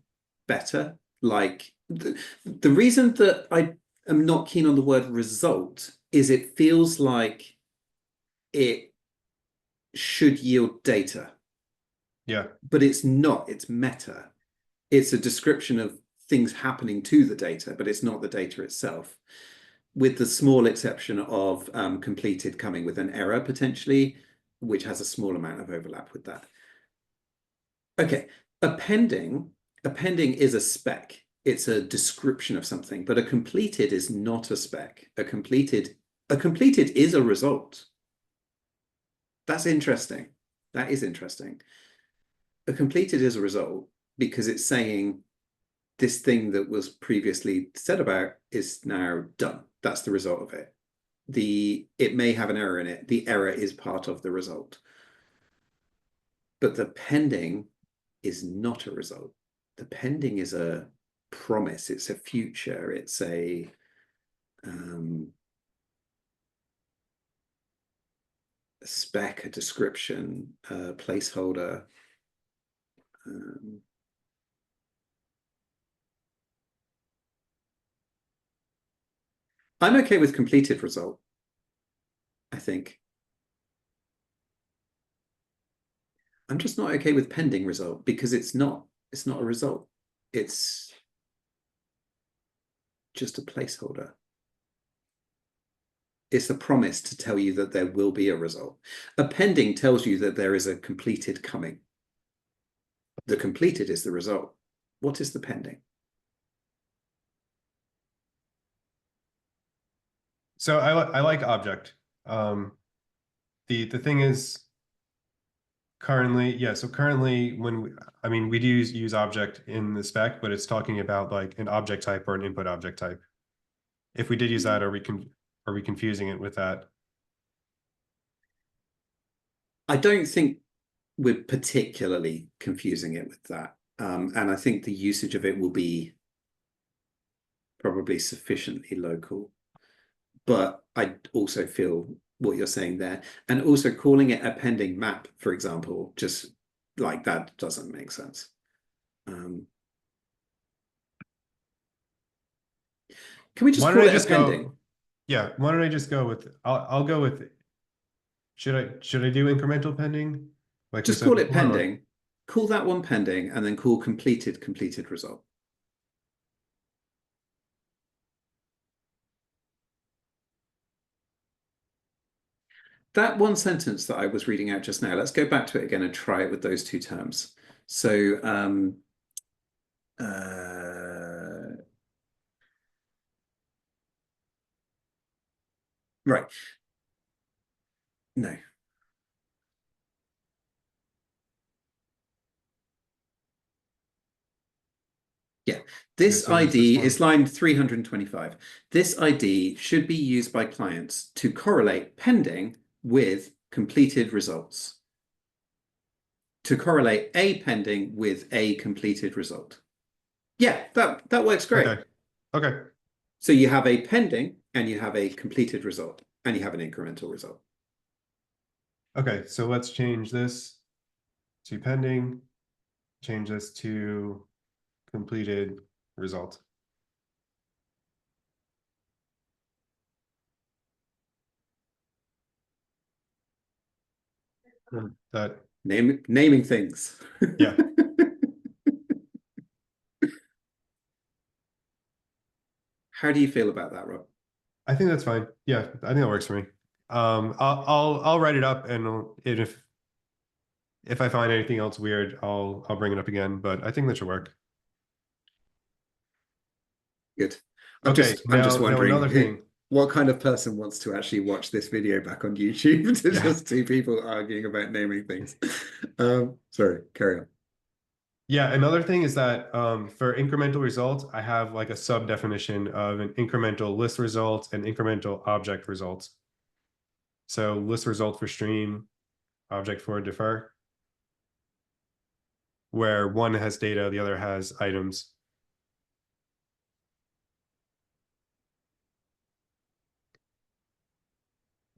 better. Like the reason that I am not keen on the word result is it feels like it should yield data, Yeah. but it's not. It's meta. It's a description of things happening to the data, but it's not the data itself, with the small exception of completed coming with an error potentially, which has a small amount of overlap with that. Okay, appending is a spec. It's a description of something, but a completed is not a spec. A completed is a result. That's interesting. That is interesting. A completed is a result because it's saying this thing that was previously said about is now done. That's the result of it. It may have an error in it. The error is part of the result. But the pending is not a result. The pending is a promise. It's a future. It's a spec, a description, a placeholder. I'm okay with completed result, I think. I'm just not okay with pending result because it's not a result. It's just a placeholder. It's a promise to tell you that there will be a result. A pending tells you that there is a completed coming. The completed is the result. What is the pending? So I like object. The thing is currently, yeah, so currently when I mean we do use object in the spec, but it's talking about like an object type or an input object type. If we did use that, are we confusing it with that? I don't think we're particularly confusing it with that. And I think the usage of it will be probably sufficiently local. But I also feel what you're saying there. And also calling it a pending map, for example, just like that doesn't make sense. Can we just Why don't call I it a just pending? go? Yeah, why don't I just go with I'll go with should I do incremental pending like we Just said call it before or pending. Call that one pending and then call completed result. That one sentence that I was reading out just now, let's go back to it again and try it with those two terms. So right. No. Yeah, yeah, this so it's this ID one. is line 325. This ID should be used by clients to correlate pending with completed results. To correlate a pending with a completed result. Yeah, that works great. Okay. Okay. So you have a pending and you have a completed result and you have an incremental result. Okay, so let's change this to pending, change this to completed result. That Naming things. yeah, How do you feel about that, Rob? I think that's fine. Yeah, I think that works for me. I'll write it up and if I find anything else weird, I'll bring it up again, but I think that should work. Good. Okay, I'm just now another wondering thing. what kind of person wants to actually watch this video back on YouTube to Yeah. just two people arguing about naming things. Sorry, carry on. Yeah, another thing is that for incremental results, I have like a sub definition of an incremental list result and incremental object results. So list result for stream, object for defer, where one has data, the other has items.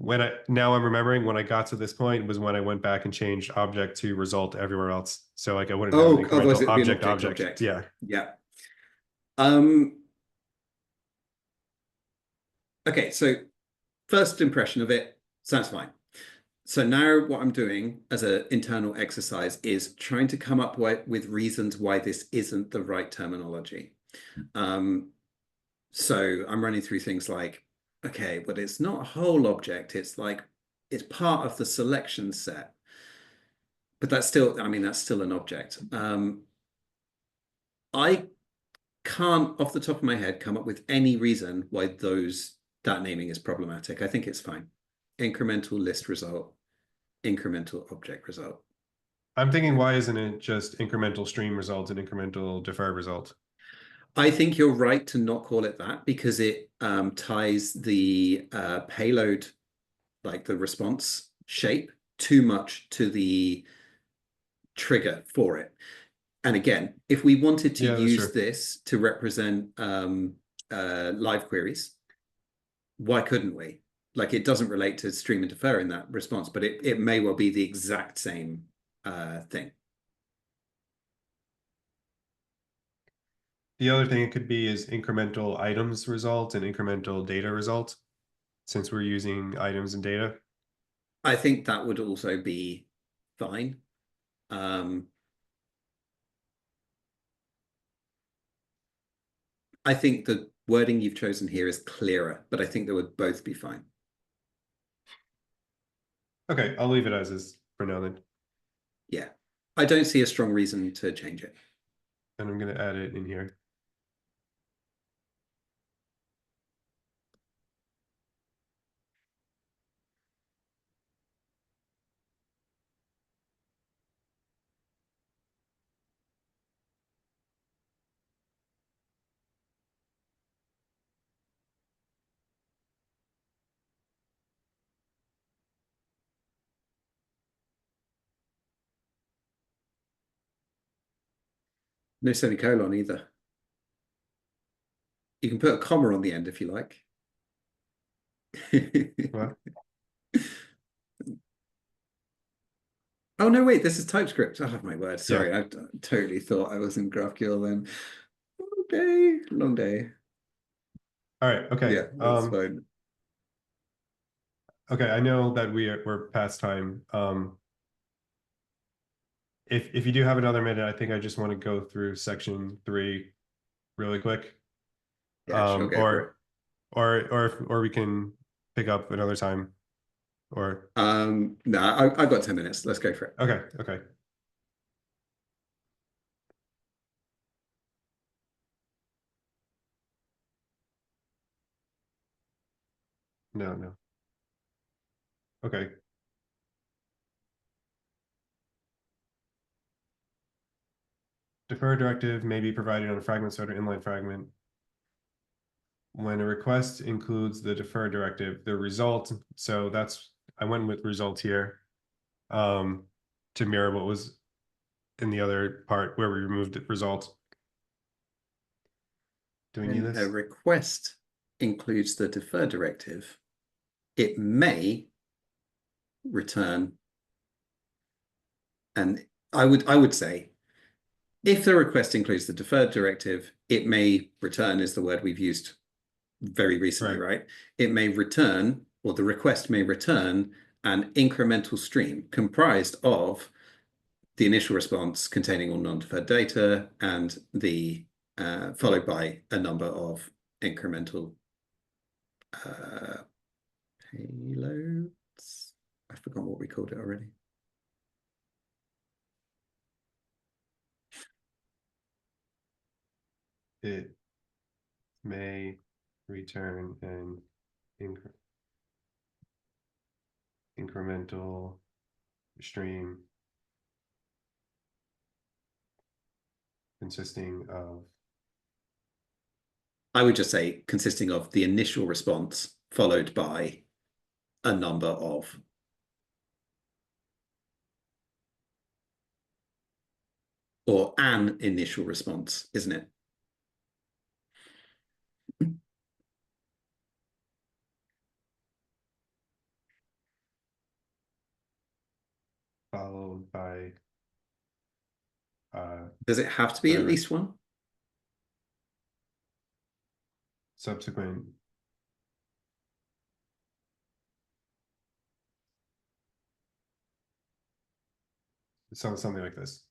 Now I'm remembering when I got to this point was when I went back and changed object to result everywhere else. So like I wouldn't have an Oh, otherwise incremental it would be an object. object. Yeah. Yeah. Um, okay, so first impression of it sounds fine. So now what I'm doing as an internal exercise is trying to come up with reasons why this isn't the right terminology. So I'm running through things like, okay, but it's not a whole object. It's like, it's part of the selection set. But that's still, I mean, that's still an object. I can't, off the top of my head, come up with any reason why that naming is problematic. I think it's fine. Incremental list result, incremental object result. I'm thinking, why isn't it just incremental stream result and incremental defer result? I think you're right to not call it that because it ties the payload, like the response shape, too much to the trigger for it. And again, if we wanted to Yeah, that's use true. this to represent live queries, why couldn't we? Like it doesn't relate to stream and defer in that response, but it may well be the exact same thing. The other thing it could be is incremental items result and incremental data result, since we're using items and data. I think that would also be fine. I think the wording you've chosen here is clearer, but I think they would both be fine. Okay, I'll leave it as is for now then. Yeah. I don't see a strong reason to change it. And I'm going to add it in here. No semicolon either. You can put a comma on the end if you like. What? Oh, no, wait, this is TypeScript. Oh, my word. Yeah. Sorry, I totally thought I was in GraphQL then. Long day, long day. All right. Okay. Yeah, that's fine. Okay. I know that we're past time. If you do have another minute, I think I just want to go through section 3 really quick. Yeah, sure, go for it. Or we can pick up another time. Or No, I've got 10 minutes. Let's go for it. okay. Okay. No, no. Okay. Defer directive may be provided on a fragment sorter inline fragment. When a request includes the defer directive, the result, so that's, I went with result here, to mirror what was in the other part where we removed the result. Do we need When a this? request includes the defer directive, it may return. And I would say if the request includes the deferred directive, it may return is the word we've used very recently, Right. right? It may return, or the request may return an incremental stream comprised of the initial response containing all non-deferred data and the followed by a number of incremental payloads. I forgot what we called it already. It may return an incremental stream consisting of, I would just say consisting of the initial response followed by a number of. Or an initial response, isn't it? followed by Does it have to be at whatever least one? subsequent, something like this.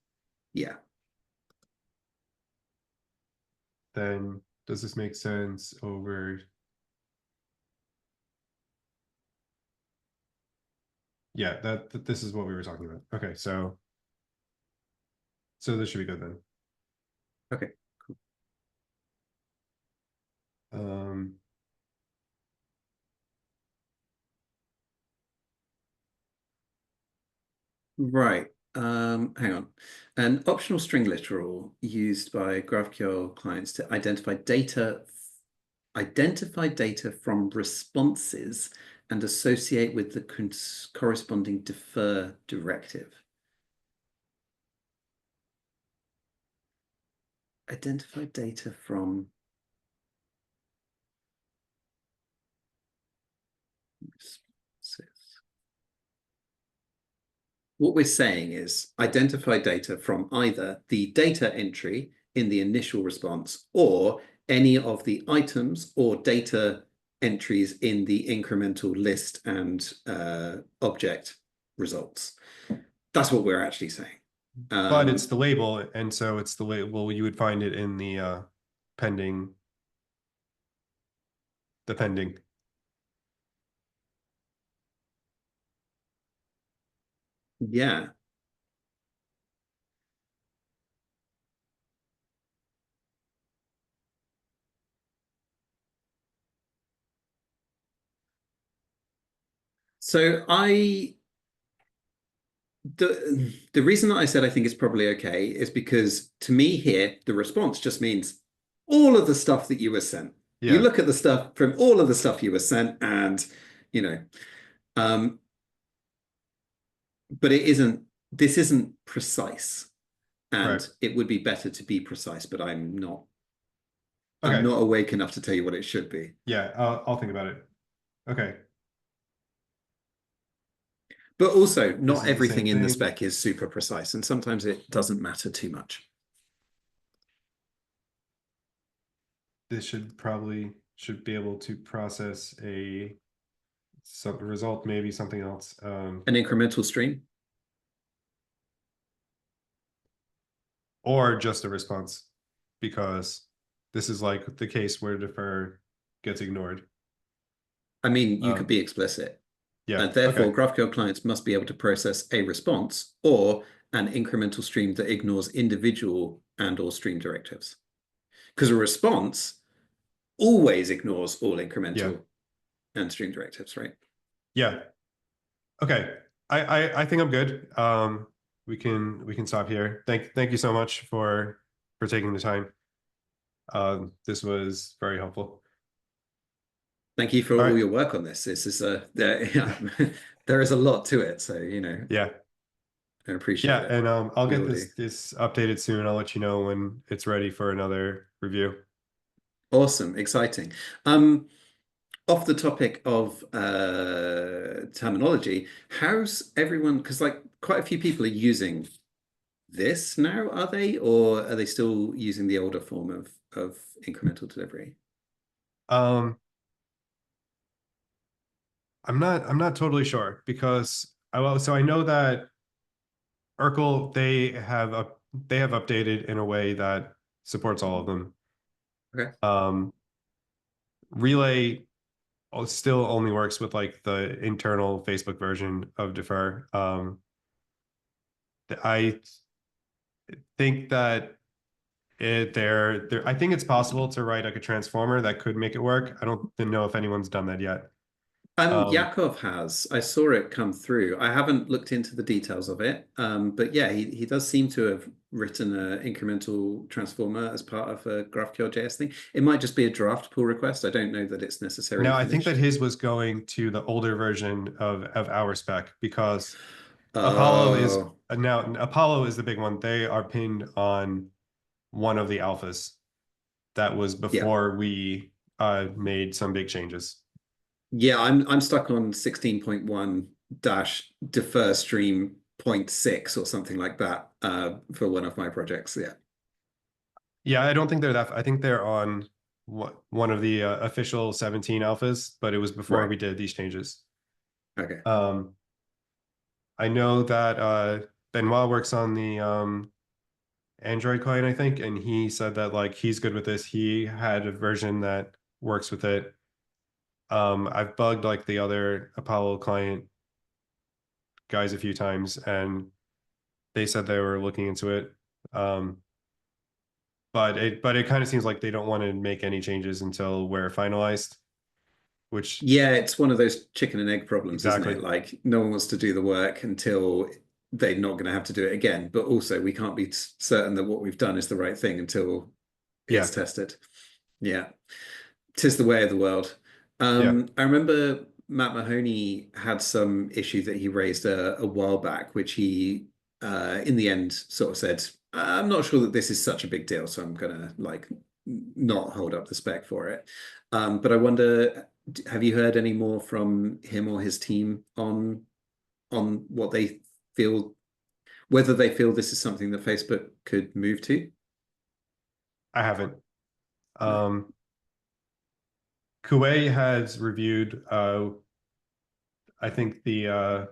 Yeah. Then does this make sense over? Yeah, that this is what we were talking about. Okay, so this should be good then. Okay. Um, Right. Hang on. An optional string literal used by GraphQL clients to identify data from responses and associate with the corresponding defer directive. Identify data from responses. What we're saying is identify data from either the data entry in the initial response or any of the items or data entries in the incremental list and object results. That's what we're actually saying. But it's the label, and so it's the label you would find it in the pending, the pending. Yeah. So the reason that I said I think it's probably okay is because to me here, the response just means all of the stuff that you were sent. You Yeah, look at the stuff from all of the stuff you were sent and, you know, um, but this isn't precise. right. And it would be better to be precise, but I'm Okay. not awake enough to tell you what it should be. Yeah, I'll think about it. Okay. But also, This not is the everything same in the thing. spec is super precise, and sometimes it doesn't matter too much. This should be able to process a some result, maybe something else. An incremental stream. Or just a response, because this is like the case where defer gets ignored. I mean, you could Um, be explicit. yeah, Therefore, okay. GraphQL clients must be able to process a response or an incremental stream that ignores individual and or stream directives. Because a response always ignores all Yeah, incremental and stream directives, right? yeah. Okay. I think I'm good. We can stop here. Thank you so much for taking the time. This was very helpful. Thank you for All all right. your work on this. This is yeah, there is a lot to it. So, Yeah. I appreciate Yeah, it. and I'll We get all do. this updated soon. I'll let you know when it's ready for another review. Awesome, exciting. Off the topic of terminology, how's everyone? Because like quite a few people are using this now, are they, or are they still using the older form of incremental delivery? Um, I'm not totally sure because so I know that Urkel they have updated in a way that supports all of them. Okay. Um, Relay still only works with like the internal Facebook version of Defer. I think that I think it's possible to write like a transformer that could make it work. I don't know if anyone's done that yet. Um, Yakov has. I saw it come through. I haven't looked into the details of it, but yeah, he does seem to have written an incremental transformer as part of a GraphQL JS thing. It might just be a draft pull request. I don't know that it's necessarily Now I think that finished. his was going to the older version of our spec because Oh, Apollo is the big one. They are pinned on one of the alphas. That was yeah. before we made some big changes. Yeah, I'm stuck on 16.1 dash defer stream 0.6 or something like that for one of my projects. Yeah. Yeah, I don't think they're that. I think they're on one of the official 17 alphas, but it was before Right. we did these changes. Okay. Um, I know that Benoit works on the Android client, I think, and he said that like he's good with this. He had a version that works with it. I've bugged like the other Apollo client guys a few times, and they said they were looking into it. Um, but it kind of seems like they don't want to make any changes until we're finalized, which Yeah, it's one of those chicken and egg problems, isn't exactly. it? Like no one wants to do the work until they're not going to have to do it again. But also, we can't be certain that what we've done is the right thing until it's Yeah, tested. Yeah, tis the way of the world. yeah, I remember Matt Mahoney had some issue that he raised a while back, which he, in the end, sort of said, I'm not sure that this is such a big deal, so I'm gonna like not hold up the spec for it. But I wonder, have you heard any more from him or his team on what they feel, whether they feel this is something that Facebook could move to? I haven't. No. Kuwait has reviewed I think the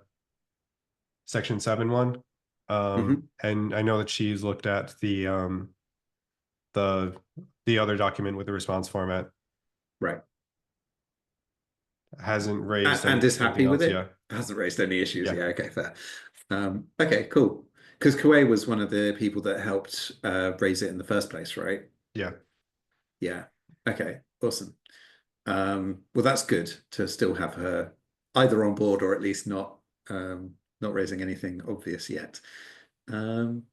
Section 7 one. Hmm. And I know that she's looked at the the other document with the response format. Right. Hasn't raised And is anything happy with else. it. Yeah. Hasn't raised any issues. Yeah. Yeah, okay, fair. Okay, cool. Because Kuwait was one of the people that helped raise it in the first place, right? Yeah. Yeah. Okay, awesome. Well, that's good to still have her either on board or at least not raising anything obvious yet. Um,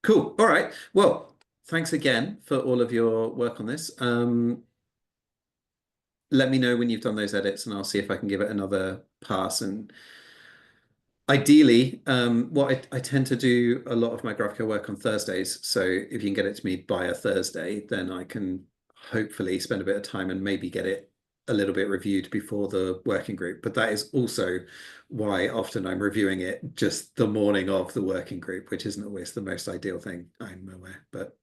cool. All right. Well, thanks again for all of your work on this. Let me know when you've done those edits, and I'll see if I can give it another pass. And ideally, what I tend to do a lot of my graphical work on Thursdays. So if you can get it to me by a Thursday, then I can hopefully spend a bit of time and maybe get it a little bit reviewed before the working group. But that is also why often I'm reviewing it just the morning of the working group, which isn't always the most ideal thing, I'm aware. But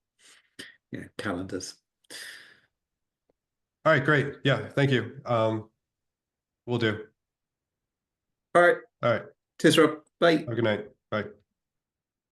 yeah, calendars. All right, great. Yeah, thank you. Will do. All right. All right. Cheers, Rob. Bye. Have a good night. Bye.